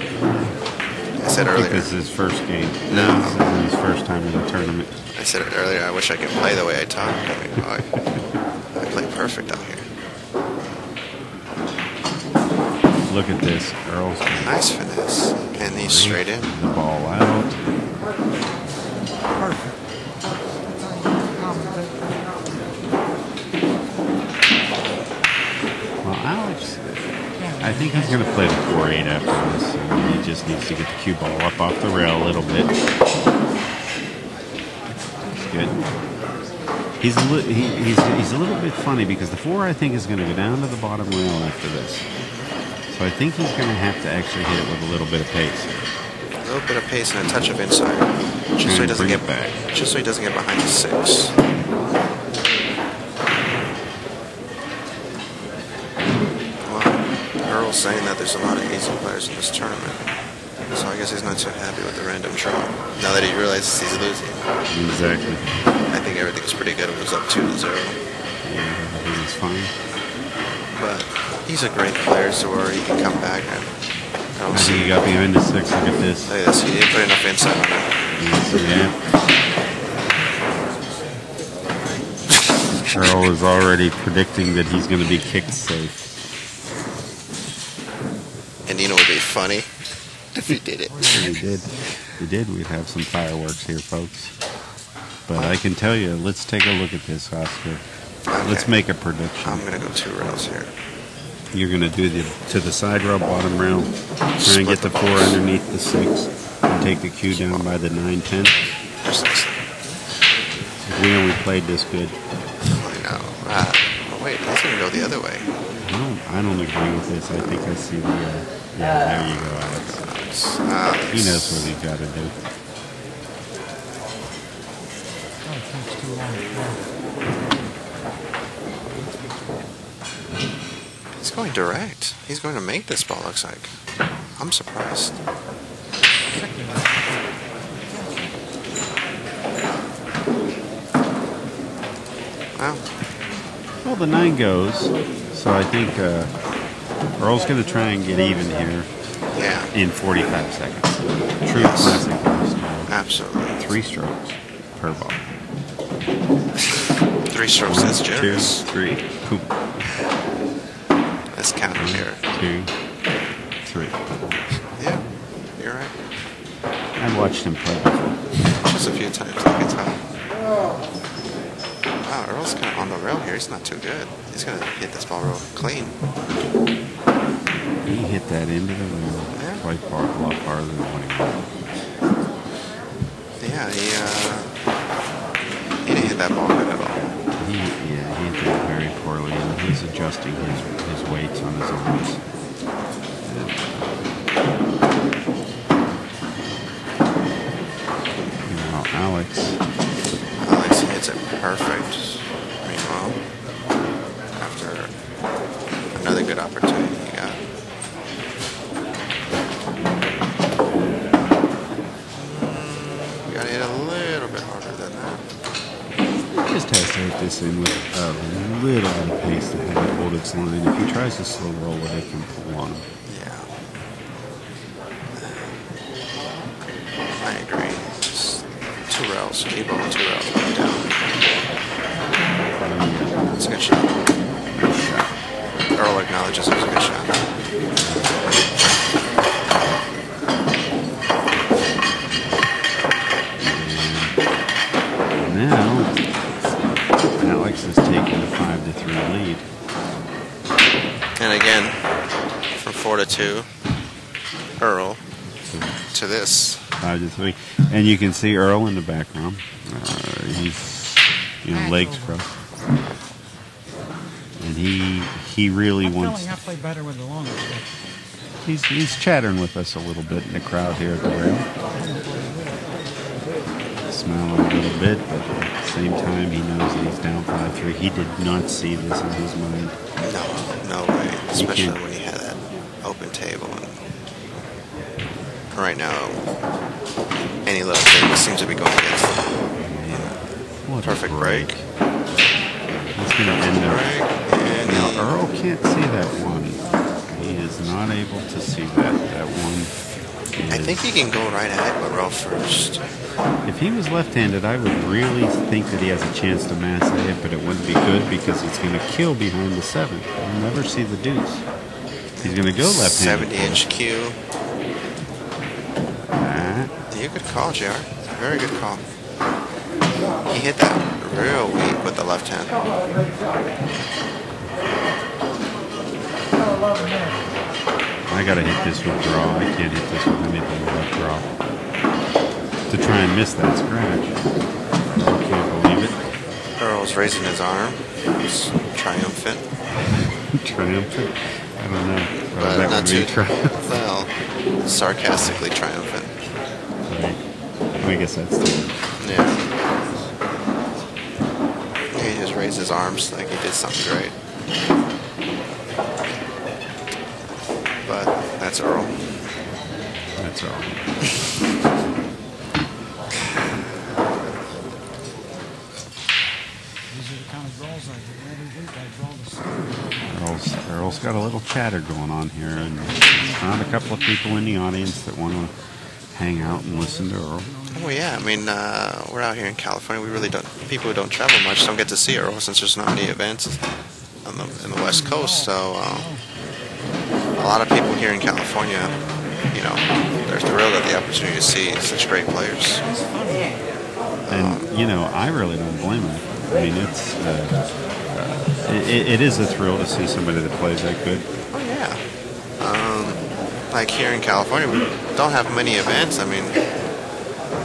said I think earlier. this is his first game. No. This is his first time in the tournament. I said it earlier. I wish I could play the way I talk. I mean, I play perfect out here. Look at this. Earl's Nice finesse. And he's straight in. the ball out. Perfect. Well, Alex, I think he's going to play the 4-8 after this. And he just needs to get the cue ball up off the rail a little bit. That's good. He's a little bit funny because the 4 I think is going to go down to the bottom rail after this. So I think he's going to have to actually hit it with a little bit of pace. A little bit of pace and a touch of inside. Just so he doesn't Bring get it back. Just so he doesn't get behind the 6. Well, Earl's saying that there's a lot of easy players in this tournament. So I guess he's not too happy with the random draw. Now that he realizes he's losing. Exactly. I think everything's pretty good. It was up 2-0. Yeah, I think he's fine. But he's a great player, so where he can come back. I don't I think see. he got behind the 6. Look at this. Look at this. He didn't put enough inside on it. Yeah. Earl is already predicting that he's going to be kicked safe. And you know what would be funny? If he did it. He did. He did. We'd have some fireworks here, folks. But I can tell you, let's take a look at this, Oscar. Okay. Let's make a prediction. I'm going to go 2 rails here. You're going to do to the side rail, bottom rail. Try and get the 4 underneath the 6. And take the cue down by the 9-10. Precisely. We only played this good. I know. Oh, wait, he's going to go the other way. I don't agree with this. I think I see the. Yeah, there you go, Alex. He knows what he's got to do. Oh, it takes too long. He's going direct. He's going to make this ball, looks like. I'm surprised. Wow. Well, the 9 goes, so I think Earl's going to try and get even here Yeah. in 45 seconds. True Yes. classic golf style. Absolutely. 3 strokes per ball. 3 strokes is 1, 2, generous. 3. Boom. Let's count it here. 2, 3. Yeah, you're right. I watched him play before. Just a few times, I can tell. Wow, Earl's kind of on the rail here. He's not too good. He's going to hit this ball real clean. He hit that into the rail Yeah. quite far, a lot farther than what he wanted. Yeah, he didn't hit that ball good at all. He hit that very poorly, and he's adjusting his weights on his arms. Alex hits it perfect. Meanwhile, after another good opportunity he got. Gotta hit a little bit harder than that. He just has to hit this in with a little bit of pace to have it hold its line. If he tries to slow roll it, it can pull on him. Yeah. I agree. Just 2 rails. Keep on 2 rails going down. That's a good shot. Earl acknowledges it was a good shot. Now, Alex is taking a 5-3 lead. And again, from 4-2, Earl to this. 5-3. And you can see Earl in the background. He's, legs crossed. And he really I'm wants. feeling I play better with the longer stick. He's chattering with us a little bit in the crowd here at the rail. Smiling a little bit, but at the same time he knows that he's down 5-3. He did not see this in his mind. No way. Especially can't. when he had that open table. And right now, any little thing seems to be going against him. What a Perfect break. He's going to end up. And Now Earl can't see that one. He is not able to see that one. I think he can go right at Earl first. If he was left-handed, I would really think that he has a chance to mass a hit, but it wouldn't be good because it's going to kill behind the 7. You'll never see the deuce. He's going to go left-handed. 70-inch cue. Ah, You good call, JR. Very good call. He hit that real weak with the left hand. I got to hit this with draw. I can't hit this with anything but draw. To try and miss that scratch. I can't believe it. Earl's raising his arm. He's triumphant. Triumphant? I don't know. But Well, that not would be too, triumphant. well, sarcastically triumphant. I guess that's the word. Yeah. He just raised his arms like he did something great. But that's Earl. That's all. These are the kind of draws I do every week. I draw the Earl's got a little chatter going on here, and found a couple of people in the audience that want to hang out and listen to Earl. Oh yeah, I mean, we're out here in California. We really don't. People who don't travel much don't get to see Earl since there's not many events on in the West Coast. So a lot of people here in California, they're thrilled at the opportunity to see such great players. And I really don't blame him. I mean, it is a thrill to see somebody that plays that good. Oh yeah. Like here in California, we don't have many events. I mean,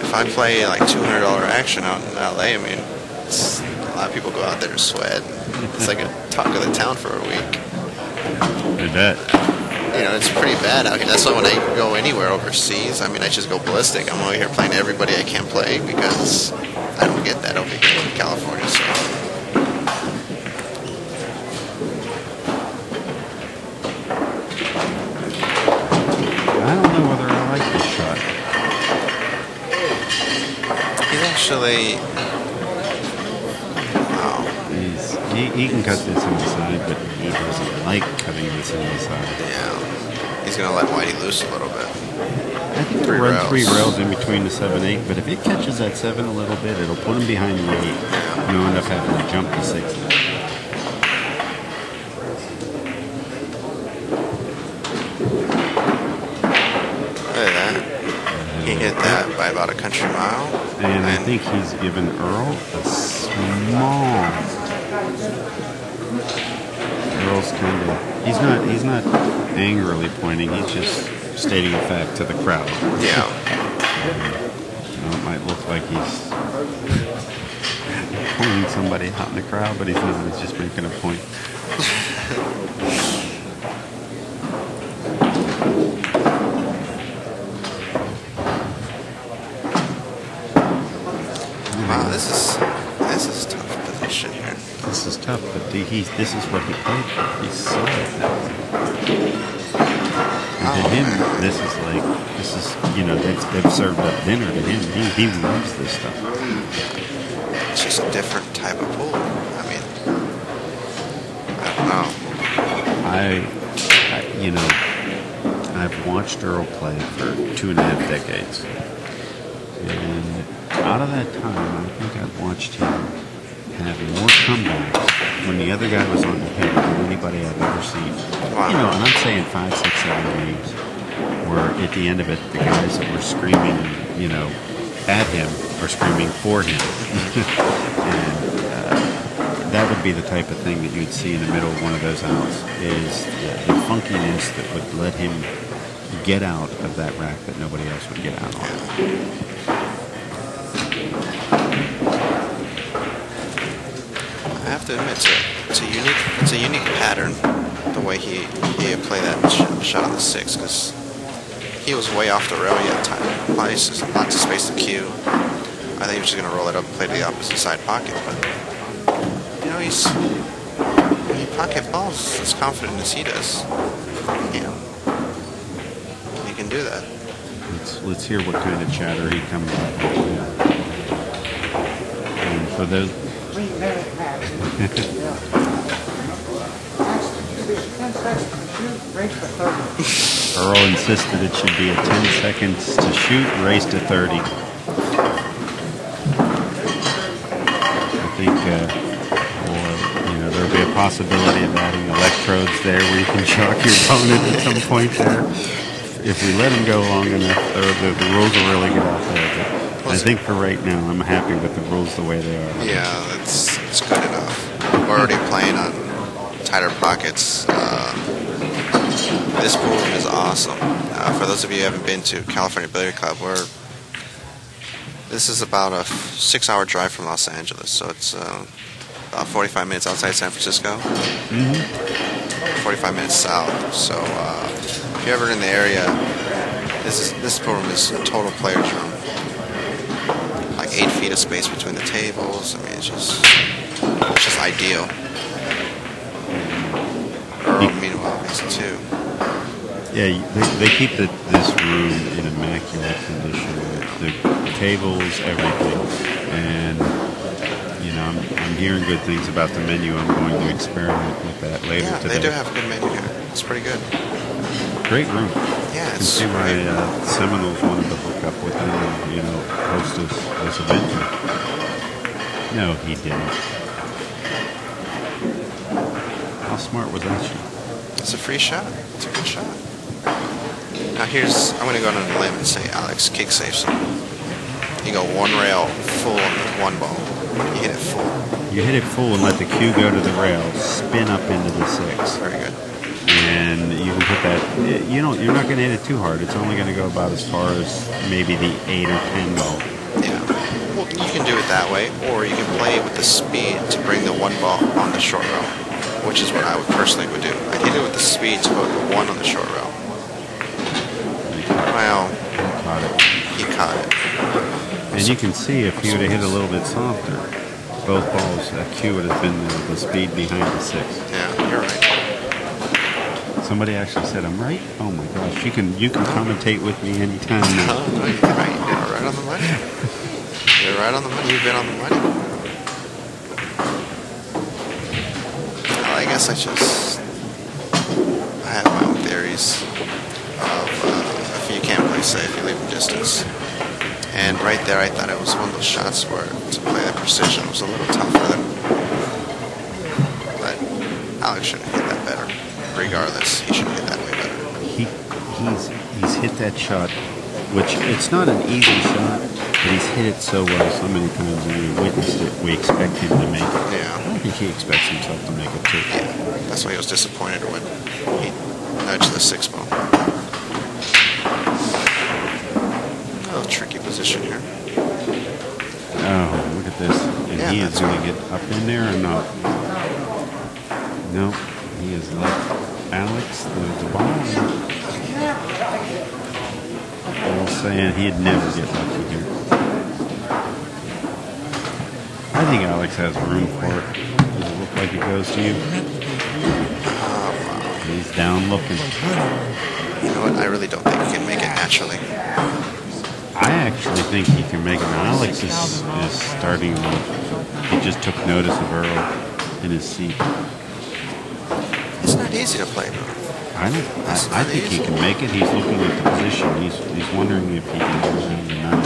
if I play like $200 action out in LA, I mean, a lot of people go out there to sweat. It's like a talk of the town for a week. I bet. You know, it's pretty bad out here. That's why when I go anywhere overseas, I mean, I just go ballistic. I'm over here playing everybody I can play because I don't get that over here in California. So. I don't know whether I like this shot. He's actually... He can cut this on the side, but he doesn't like cutting this on the side. Yeah. He's going to let Whitey loose a little bit. I think it'll run 3 rails in between the 7/8, but if it catches that 7 a little bit, it'll put him behind the 8. And you'll end up having to jump to 6. Look at that. He hit that by about a country mile. And I think he's given Earl a small... Earl's kind of... He's not angrily pointing, he's just stating a fact to the crowd. Yeah. It might look like he's pointing somebody out in the crowd, but he's not. He's just making a point. Wow, this is tough position here. This is tough, but this is what he played for. He's solid. And to him, this is they've served up dinner to him. He loves this stuff. It's just a different type of pool. I mean, I don't know. I've watched Earl play for 2.5 decades. And out of that time, I think I've watched him have more comebacks when the other guy was on the head than anybody I've ever seen. Wow. And I'm saying 5, 6, 7 games where at the end of it, the guys that were screaming, at him are screaming for him. And that would be the type of thing that you'd see in the middle of one of those outs, is the funkiness that would let him get out of that rack that nobody else would get out on. I have to admit, it's a unique pattern, the way he played that shot on the 6, because he was way off the rail. He had time, probably lots of space to cue. I think he was just going to roll it up and play to the opposite side pocket, but when he pocket balls as confident as he does, he can do that. Let's hear what kind of chatter he comes up with. And for those. Earl insisted it should be a 10 seconds to shoot, race to 30. I think there'll be a possibility of adding electrodes there where you can shock your opponent at some point there. If we let him go long enough, the rules will really get out there. But I think for right now, I'm happy with the rules the way they are. Yeah, it's good enough. We're already playing on tighter pockets. This pool room is awesome. For those of you who haven't been to California Billiard Club, this is about a 6-hour drive from Los Angeles, so it's about 45 minutes outside San Francisco. 45 minutes south. So if you're ever in the area, this pool room is a total player's room. Like 8 feet of space between the tables. I mean, it's just ideal. Earl, meanwhile, is too. Yeah, they keep this room in immaculate condition. The tables, everything, and I'm hearing good things about the menu. I'm going to experiment with that later today. Yeah, they do have a good menu here. It's pretty good. Great room. Yeah, you can see why Seminoles wanted to hook up with them and host this event. No, he didn't. How smart was that shot? It's a free shot. It's a good shot. Now I'm going to go on a limb and say Alex kick saves him. You go one rail full on the one ball. You hit it full. You hit it full and let the cue go to the rail, spin up into the 6. Very good. And you can put that, you're not going to hit it too hard. It's only going to go about as far as maybe the 8 or 10 ball. Yeah. Well, you can do it that way, or you can play it with the speed to bring the one ball on the short rail. which is what I would personally would do. I'd hit it with the speed to hook a 1 on the short rail. Well, Caught it. he caught it. And you can see if he would have hit a little bit softer, both balls, Q would have been the speed behind the 6. Yeah, you're right. Somebody actually said, I'm right? Oh my gosh, you can commentate with me anytime now. Oh, no, you're right. You're right on the money. You're right on the money. You've been on the money. Well, I guess I have my own theories of if you can't play safe, you leave them distance. And right there, I thought it was one of those shots where to play the precision was a little tough for them. But Alex should have hit that better. Regardless, he should have hit that way better. He's hit that shot, which it's not an easy shot, but he's hit it so well so many times, and we witnessed it. We expect him to make it. Yeah. I think he expects himself to make it too. Yeah, that's why he was disappointed when he nudged the 6 ball. Oh, tricky position here. Oh, look at this. And Yeah, he is that's going right. to get up in there or not? No, he has left Alex the ball. I was saying he'd never get lucky here. I think Alex has room for it. Does it look like it goes to you? He's down looking. You know what? I really don't think he can make it naturally. I actually think he can make it. Alex is starting to, he just took notice of Earl in his seat. It's not easy to play, bro. I think he can make it. He's looking at the position. He's wondering if he can do it or not.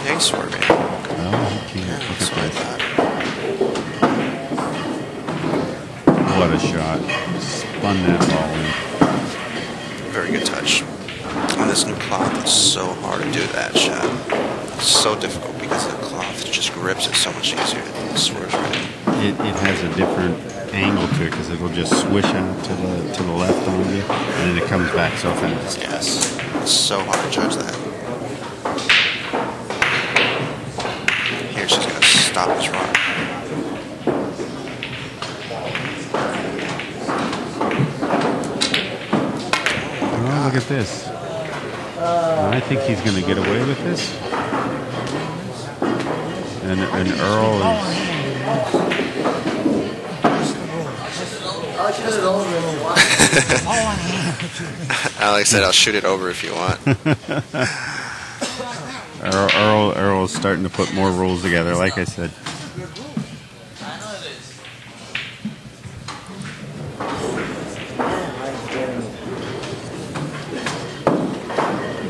Yeah, he's swerving. Oh, he can't. Yeah, Look that's at what I that. thought. What a shot. Spun that ball in. Very good touch. On this new cloth, it's so hard to do that shot. It's so difficult because the cloth just grips it so much easier. It swerves right in. It has a different angle to it because it'll just swish out to the left on you, and then it comes back so fast. Yes. It's so hard to judge that. Here she's going to stop his run. Oh, look at this. I think he's going to get away with this. And Earl is... Alex said, I'll shoot it over if you want. Earl is starting to put more rules together, like I said.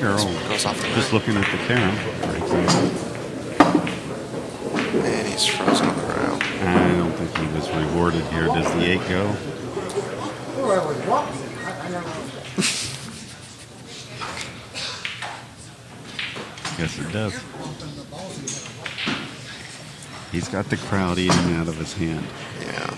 Earl Goes off the just net. looking at the camera, for example. And he's frozen on the rail. I don't think he was rewarded here. Does the 8 go? Yes, it does. He's got the crowd eating out of his hand. Yeah.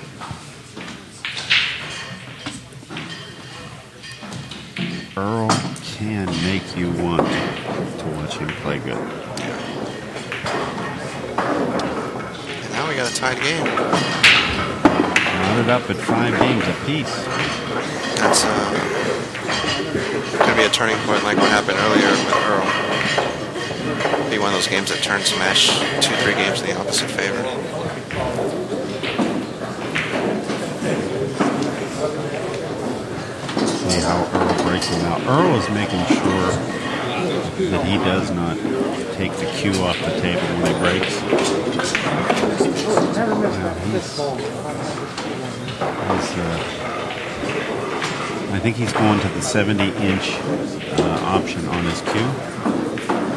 Earl can make you want to watch him play good. And now we got a tied game. Knotted up at 5 games apiece. That's going to be a turning point like what happened earlier with Earl. Be one of those games that turns the match 2-3 games in the opposite favor. See how Earl breaks him out. Earl is making sure that he does not take the cue off the table when he breaks. I think he's going to the 70-inch option on his cue.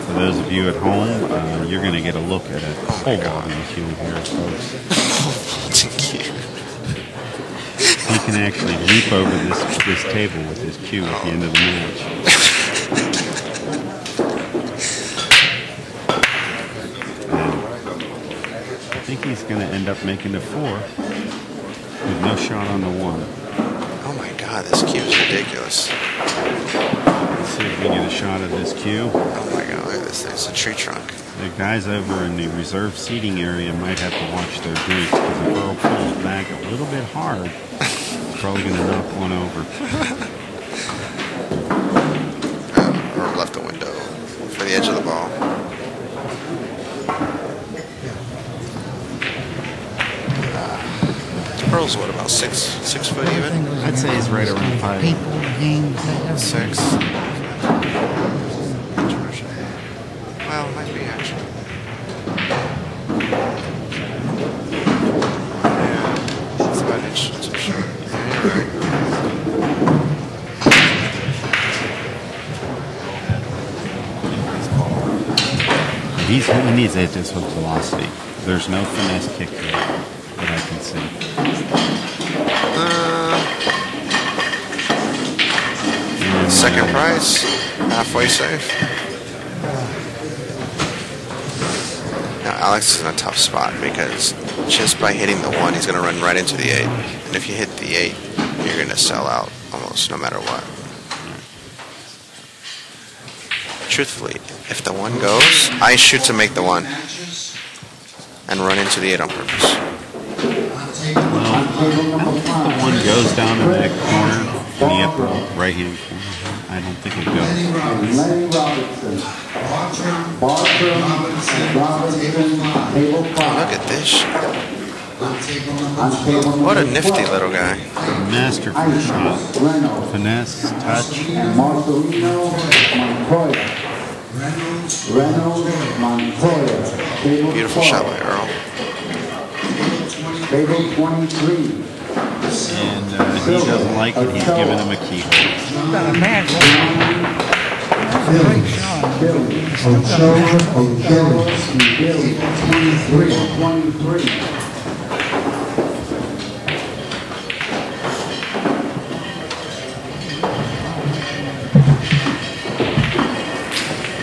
For those of you at home, you're going to get a look at a whole vaulting cue here, folks. He can actually leap over this table with his cue at the end of the match. And I think he's going to end up making a 4 with no shot on the 1. Oh my God. God, this cue is ridiculous. Let's see if we get a shot of this cue. Oh my God, look at this thing. It's a tree trunk. The guys over in the reserved seating area might have to watch their drinks because if Earl pulls back a little bit hard, he's probably going to knock one over. Earl left the window for the edge of the ball. Earl's what, about 6 foot even? I'd say he's right around 5. People, games, that 6. Well, might be actually. Yeah, it's about an inch too short. Yeah, you're right. He needs to hit this with velocity. There's no finesse kick there that I can see. Second prize, halfway safe. Now Alex is in a tough spot because just by hitting the 1, he's going to run right into the 8. And if you hit the 8, you're going to sell out almost no matter what. Truthfully, if the 1 goes, I shoot to make the 1 and run into the 8 on purpose. Well, I don't think the 1 goes down in that corner, in the upper right-hand corner. I don't think it goes. Lenny Robertson. Bartram Robinson, table 5. Look at this shit. On table What a number nifty 12, little guy. Masterful shot. Reynolds. Finesse, touch. Marcelino Montoya. Reynolds Montoya. Table Beautiful 12. shot by Earl. Table 23. And he doesn't like it. He's giving him a keyhole. got a match. That's a great shot. Billy. Still got a match. Billy. 23.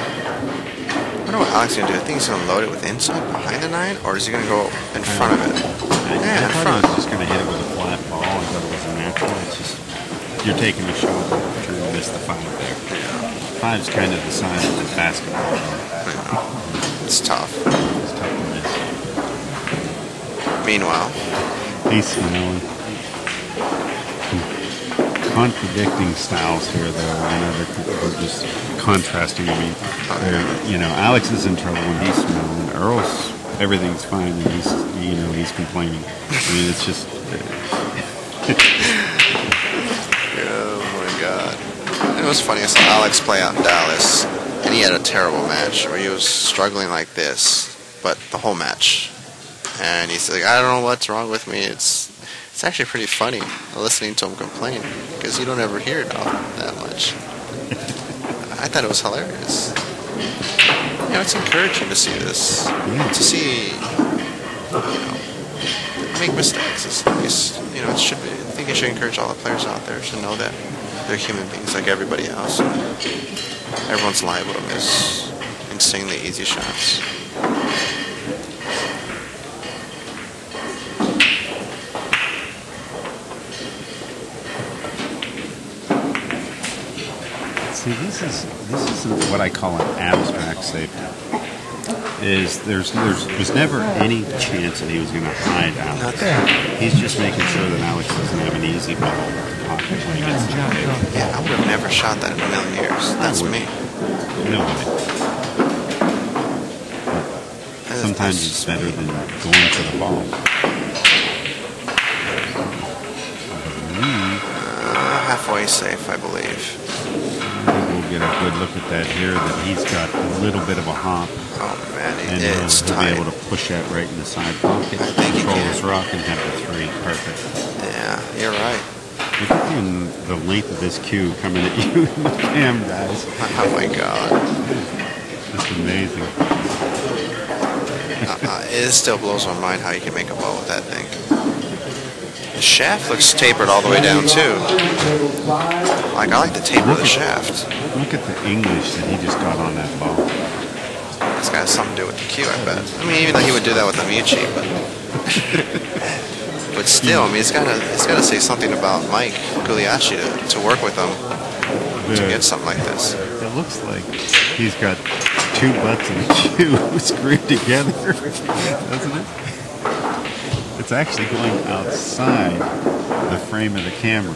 I wonder what Alex is going to do. I think he's going to load it with inside behind the 9, or is he going to go in front of it? I Yeah, in thought front. he was just going to hit it with a flat ball. I thought it was a natural. It's just, you're taking a shot to miss the 5 there. 5's kind of the size of the basketball. It's tough. It's tough to miss. Meanwhile, He's smiling. Contradicting styles here, though. I know they're just contrasting. I mean, Alex is in trouble when he's smiling. Earl's everything's fine, and he's complaining. I mean, it's just. oh my God. It was funny. I saw Alex play out in Dallas, and he had a terrible match where he was struggling like this, but the whole match. And he's like, I don't know what's wrong with me. It's actually pretty funny listening to him complain because you don't ever hear it all that much. I thought it was hilarious. It's encouraging to see this. To see, make mistakes. It should be. I think it should encourage all the players out there to know that they're human beings like everybody else. Everyone's liable to miss insanely easy shots. See, this is what I call an abstract safety. There's never any chance that he was going to hide Alex. He's just making sure that Alex doesn't have an easy ball in the pocket when he gets to the table. Yeah, I would have never shot that in a million years. That's me. No way. But sometimes it's better than going to the ball. Halfway safe, I believe. I think we'll get a good look at that here, that he's got a little bit of a hop. Oh man, And it's he'll be tight. able to push that right in the side pocket, I think he control can. his rock, and have the 3. Perfect. Yeah, you're right. Look at the length of this cue coming at you. Damn, guys. Oh my God. That's amazing. It still blows my mind how you can make a ball with that thing. The shaft looks tapered all the way down too. Like, I like the taper of the shaft. Look at the English that he just got on that ball. It's got something to do with the cue, I bet. I mean, even though he would do that with a Miucci, but But still, I mean, it's gotta say something about Mike Guglielmi to work with him to get something like this. It looks like he's got two butts and a cue screwed together, doesn't it? It's actually going outside the frame of the camera.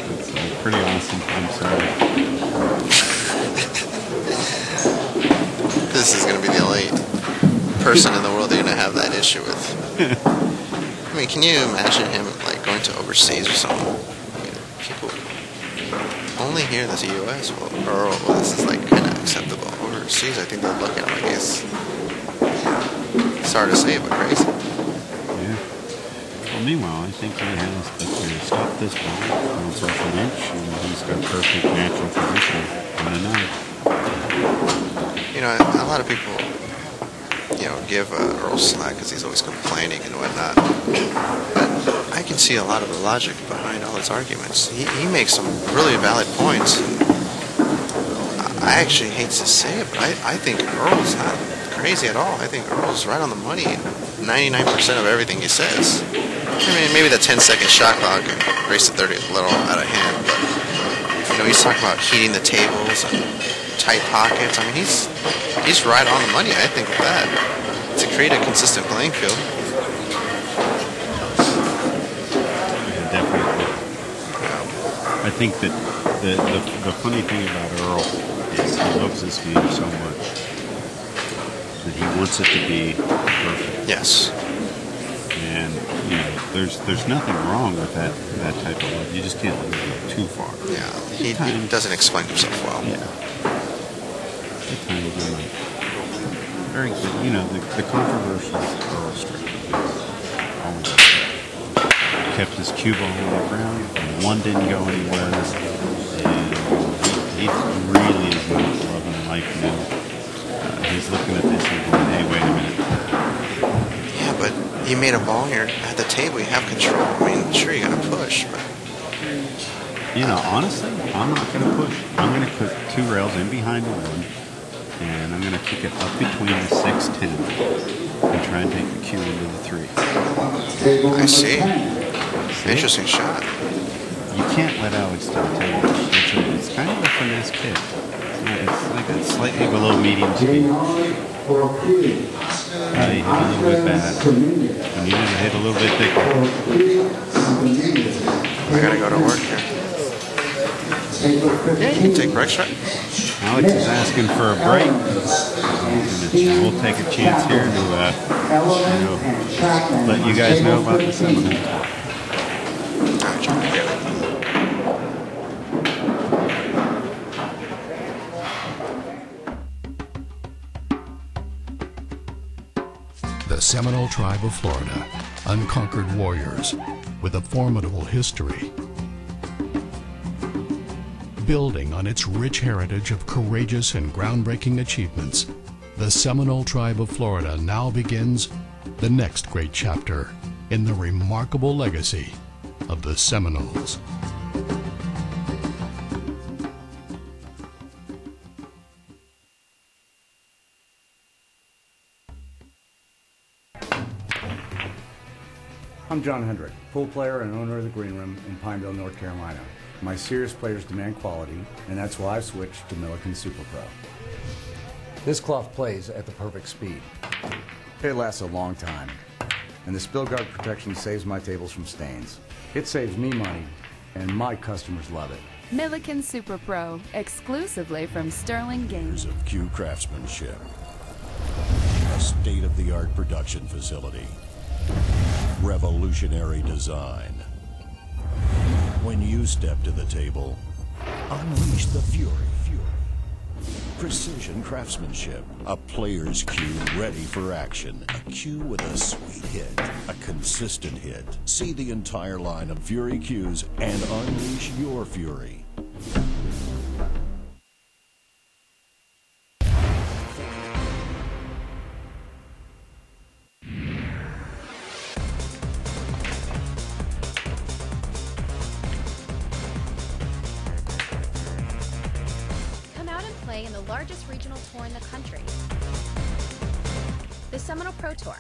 It's pretty awesome. I'm sorry. This is going to be the only person in the world they're going to have that issue with. I mean, can you imagine him like going to overseas or something? I mean, people only here in the U.S. Well, this is like kind of acceptable. Overseas, I think they'll look at him like it's hard to say, but crazy. Yeah. Well, meanwhile, I think he has to stop this ball, bounce off an inch, and he's got perfect natural position on a knife. You know, a lot of people, give Earl slack because he's always complaining and whatnot. But I can see a lot of the logic behind all his arguments. He makes some really valid points. I actually hate to say it, but I think Earl's not crazy at all. I think Earl's right on the money 99% of everything he says. I mean, maybe the 10-second shot clock and race to 30 is a little out of hand, but he's talking about heating the tables and tight pockets. I mean, he's right on the money, I think, with that. To create a consistent playing field. Yeah, definitely. I think that the funny thing about Earl is he loves this game so much that he wants it to be perfect. Yes. And there's nothing wrong with that type of love. You just can't let it go too far. Yeah, he doesn't explain himself well. Yeah. At times I'm like, very good. The controversial Earl Strickland always kept his cue ball on the ground. And one didn't go anywhere, and he really is not loving life now. He's looking at this and going, hey, wait a minute. Yeah, but you made a ball here at the table. You have control. I mean, sure, you got to push, but... Honestly, I'm not going to push. I'm going to put two rails in behind the one, and I'm going to kick it up between the 6-10 and try and take the cue into the 3. I see. Interesting shot. You can't let Alex do the table. It's kind of a finesse kick. It's like a slightly below medium speed. He hit a little bit bad. I needed to hit a little bit thicker. I gotta go to work here. Yeah, you can take breaks, right? Alex is asking for a break. We'll take a chance here to let you guys know about the Seminole. Alright, John, I get it. The Seminole tribe of Florida, unconquered warriors with a formidable history. Building on its rich heritage of courageous and groundbreaking achievements, the Seminole tribe of Florida now begins the next great chapter in the remarkable legacy of the Seminoles. I'm John Hendrick, pool player and owner of the Green Room in Pineville, North Carolina. My serious players demand quality, and that's why I've switched to Milliken Super Pro. This cloth plays at the perfect speed. It lasts a long time, and the spill guard protection saves my tables from stains. It saves me money, and my customers love it. Milliken Super Pro, exclusively from Sterling Games. Of Q Craftsmanship, a state-of-the-art production facility, revolutionary design. When you step to the table, unleash the fury. Precision craftsmanship, a player's cue ready for action. A cue with a sweet hit, a consistent hit. See the entire line of Fury cues and unleash your fury. In the largest regional tour in the country, the Seminole Pro Tour,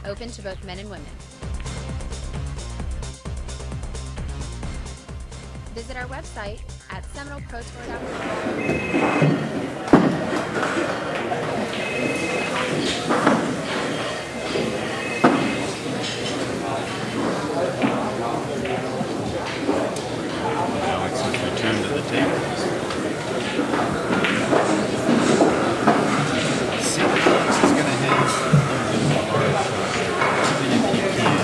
open to both men and women. Visit our website at SeminoleProTour.com. Alex has returned to the table. See, Alex is going to have a little bit of a hard shot. Even if you can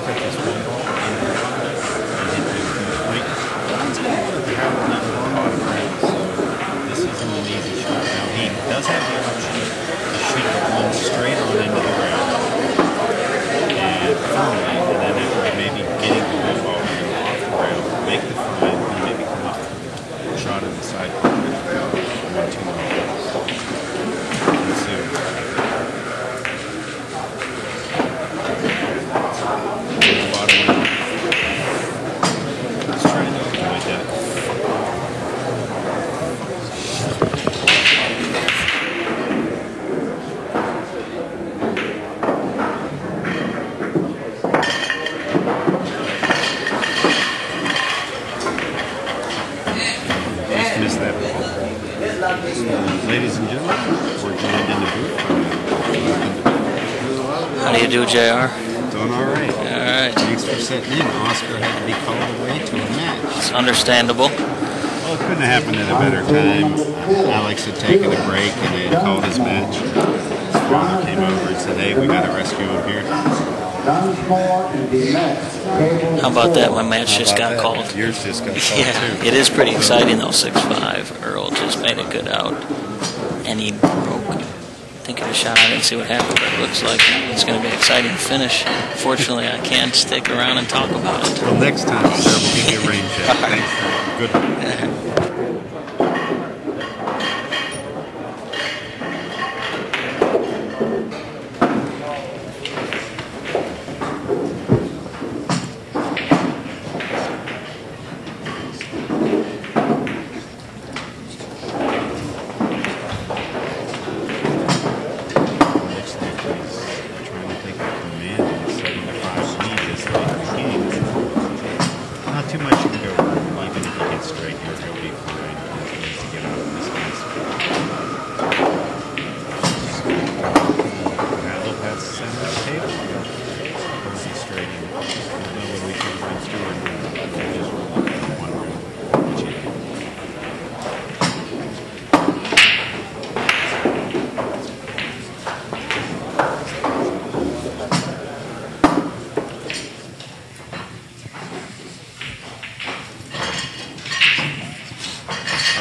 put this one ball in the water and hit it complete, it's going to work out a little long ground. So this isn't an easy shot. Now he does have the option to shoot the one straight on into the ground and firmly, and then after maybe getting the one ball off the ground, make the find, and maybe come up with a shot in the side with 1-2 balls. Let's see. Let's try to avoid that. Ladies and gentlemen, we're joined in the booth. How do you do, JR? Doing all right. All right. Thanks for sitting in. Oscar had to be called away to a match. It's understandable. Well, it couldn't have happened at a better time. Alex had taken a break and they had called his match. His father came over and said, "Hey, we got to rescue him here." How about that? My match just got called. Yours just got called, too. It is pretty exciting, though. 6'5". Earl just made a good out. And he broke. Thinking of a shot. I didn't see what happened, but it looks like it's going to be an exciting finish. Fortunately, I can't stick around and talk about it. Well, next time, sir, we'll give you a rain check. Thanks. Good one.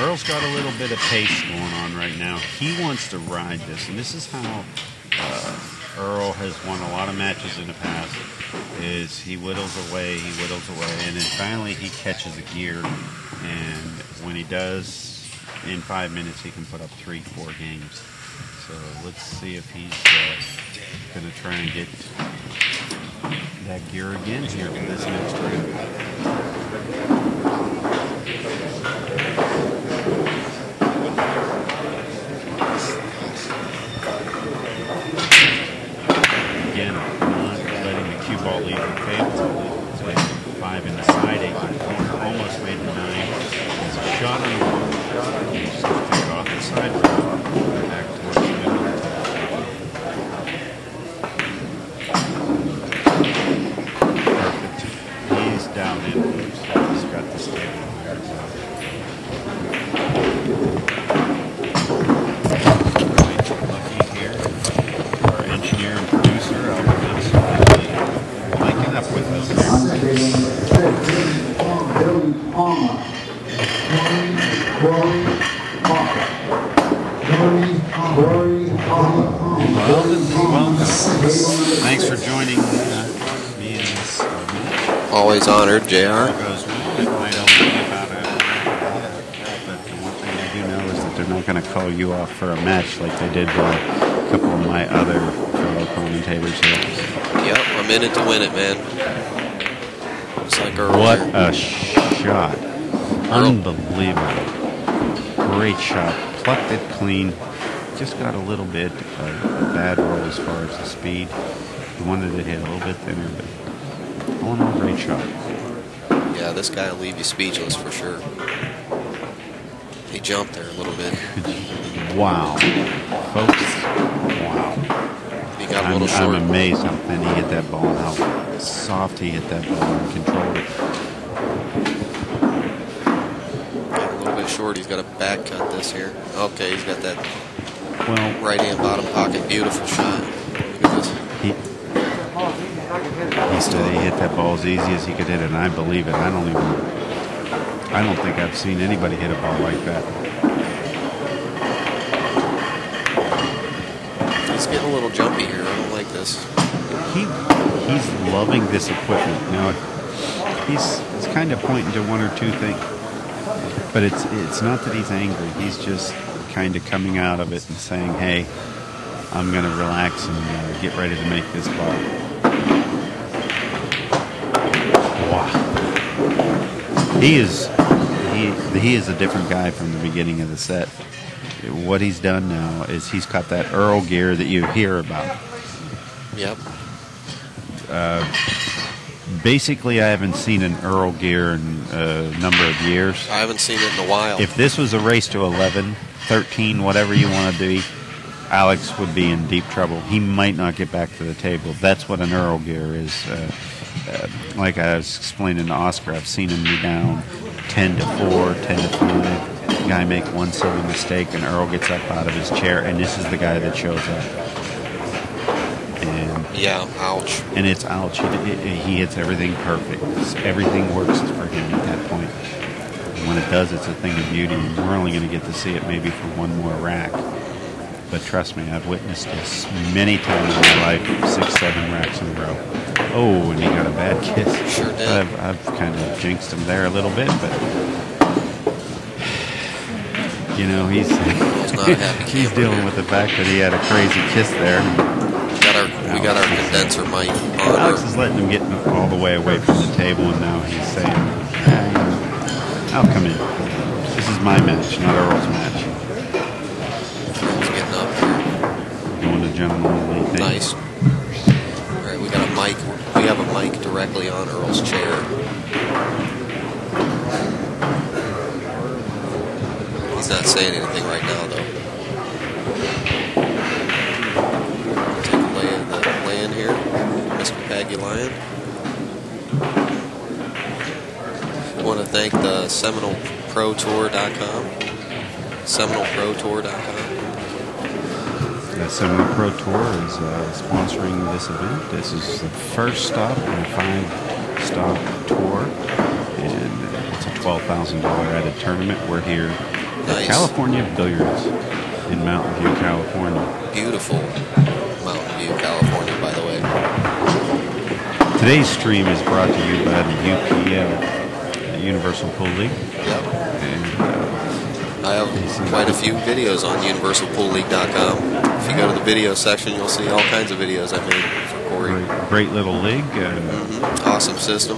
Earl's got a little bit of pace going on right now. He wants to ride this, and this is how Earl has won a lot of matches in the past, is he whittles away, and then finally he catches a gear, and when he does, in 5 minutes he can put up 3-4 games. So let's see if he's going to try and get that gear again here in this next round. Again, not letting the cue ball leave the table. Played 5 in the side, 8 in the corner, almost made the 9. It's a shot on the wall. Just pick off the side, back towards the middle. Perfect. He's down in. He's got this table there. Lucky here. Our engineer and producer, Albert Nelson, liking up with us. Well, thanks for joining me in this match. Always honored, JR. It goes well. It might only be about a but the one thing I do know is that they're not going to call you off for a match like they did a couple of my other fellow commentators here. Yep, I'm in it to win it, man. It's like Earl. What a shot. Unbelievable. Great shot. Plucked it clean. Just got a little bit of a bad roll as far as the speed. He wanted to hit a little bit thinner, but all in all, great shot. Yeah, this guy will leave you speechless for sure. He jumped there a little bit. Wow. Folks, wow. He got a little short. I'm amazed how thin he hit that ball and how soft he hit that ball and controlled it. Got a little bit short. He's got a back cut this here. Okay, he's got that right hand bottom pocket. Beautiful shot. Look at this. He said he hit that ball as easy as he could hit it, and I believe it. I don't think I've seen anybody hit a ball like that. He's getting a little jumpy here. I don't like this. He's loving this equipment. Now, he's kind of pointing to one or two things, but it's not that he's angry. He's just kind of coming out of it and saying, "Hey, I'm going to relax and get ready to make this ball." Wow. He is a different guy from the beginning of the set. What he's done now is he's got that Earl gear that you hear about. Yep. Basically, I haven't seen an Earl gear in a number of years. I haven't seen it in a while. If this was a race to 11, 13, whatever you want to be, Alex would be in deep trouble. He might not get back to the table. That's what an Earl gear is. Like I was explaining to Oscar, I've seen him be down 10 to 4, 10 to 5. The guy make one silly mistake, and Earl gets up out of his chair, and this is the guy that shows up. And yeah, ouch. And it's ouch. He hits everything perfect. Everything works for him at that point. And when it does, it's a thing of beauty. And we're only going to get to see it maybe for one more rack. But trust me, I've witnessed this many times in my life, 6, 7 racks in a row. Oh, and he got a bad kiss. Sure did. I've kind of jinxed him there a little bit, but you know, he's dealing with the fact that he had a crazy kiss there. We got our condenser mic on. Alex is letting him get all the way away from the table, and now he's saying, "I'll come in. This is my match, not Earl's match." He's getting up here. Doing the gentlemanly thing. Nice. All right, we got a mic. We have a mic directly on Earl's chair. He's not saying anything right now, though. Take a lay of the land here, Mr. Pagulayan. I want to thank the SeminoleProTour.com. SeminoleProTour.com. The Seminole Pro Tour is sponsoring this event. This is the first stop in a 5-stop tour, and it's a $12,000 added tournament. We're here at California Billiards in Mountain View, California. Beautiful Mountain View, California, by the way. Today's stream is brought to you by the UPL, the Universal Pool League. Yep. And I have quite a few videos on UniversalPoolLeague.com. If you go to the video section, you'll see all kinds of videos I made for Corey. Great little league. Awesome system.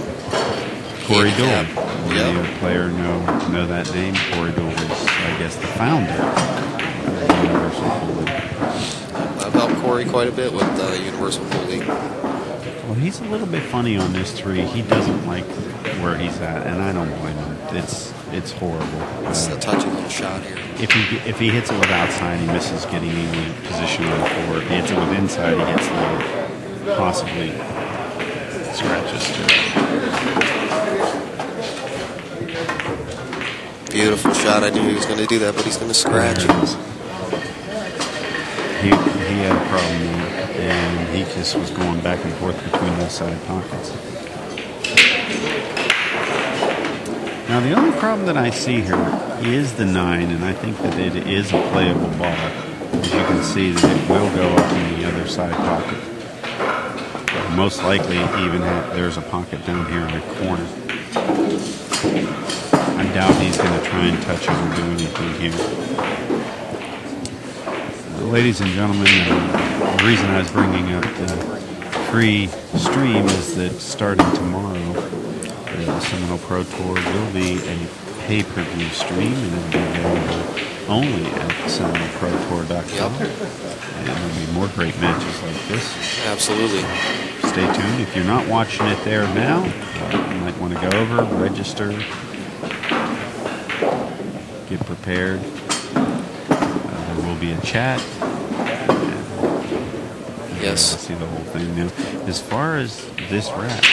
Corey Dole. The player know that name. Corey Dole is, I guess, the founder of the Universal Pool League. I've helped Corey quite a bit with Universal Pool League. Well, he's a little bit funny on this 3. He doesn't like where he's at, and I don't blame him. It's horrible. It's a touchy little shot here. If he hits it with outside, he misses getting any position on the floor. If he hits it with inside, he hits low. Possibly scratches too. Beautiful shot. I knew he was going to do that, but he's going to scratch. He had a problem there, and he just was going back and forth between those side pockets. Now, the only problem that I see here is the 9, and I think that it is a playable ball. As you can see, that it will go up in the other side pocket. Most likely, even there's a pocket down here in the corner. I doubt he's going to try and touch it or do anything here. Ladies and gentlemen, the reason I was bringing up the free stream is that starting tomorrow, the Seminole Pro Tour will be a pay-per-view stream, and it will be available only at SeminoleProTour.com. And there'll be more great matches like this. Absolutely. Stay tuned. If you're not watching it there now, you might want to go over, register, get prepared. There will be a chat. Yes. See the whole thing now. As far as this rat,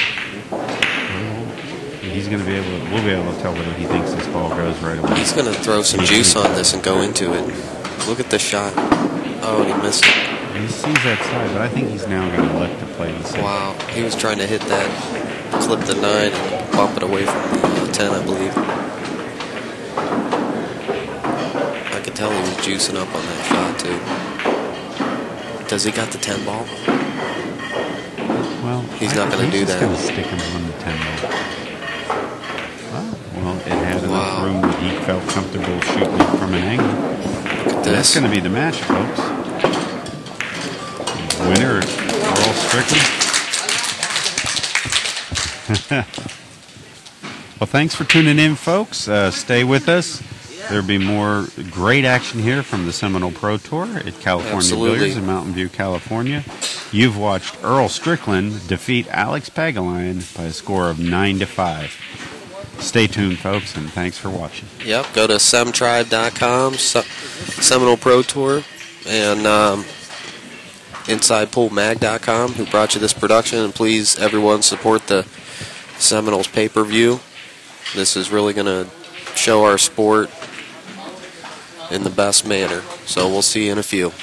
he's going to be able to, we'll be able to tell whether he thinks this ball goes right away. He's going to throw some juice on this and go into it. Look at the shot. Oh, he missed it. He sees that side, but I think he's now going to look to play the 6. Wow. He was trying to hit that, clip the 9 and bump it away from the 10, I believe. I could tell he was juicing up on that shot, too. Does he got the 10 ball? Well, he's not going to do that. He's going to stick him on the 10 ball. Well, it had enough room that he felt comfortable shooting it from an angle. Look at That's going to be the match, folks. Winner, Earl Strickland. Well, thanks for tuning in, folks. Stay with us. There'll be more great action here from the Seminole Pro Tour at California Billiards in Mountain View, California. You've watched Earl Strickland defeat Alex Pagulayan by a score of 9-5. Stay tuned, folks, and thanks for watching. Yep, go to semtribe.com, Seminole Pro Tour, and InsidePoolMag.com, who brought you this production. And please, everyone, support the Seminoles pay-per-view. This is really going to show our sport in the best manner. So we'll see you in a few.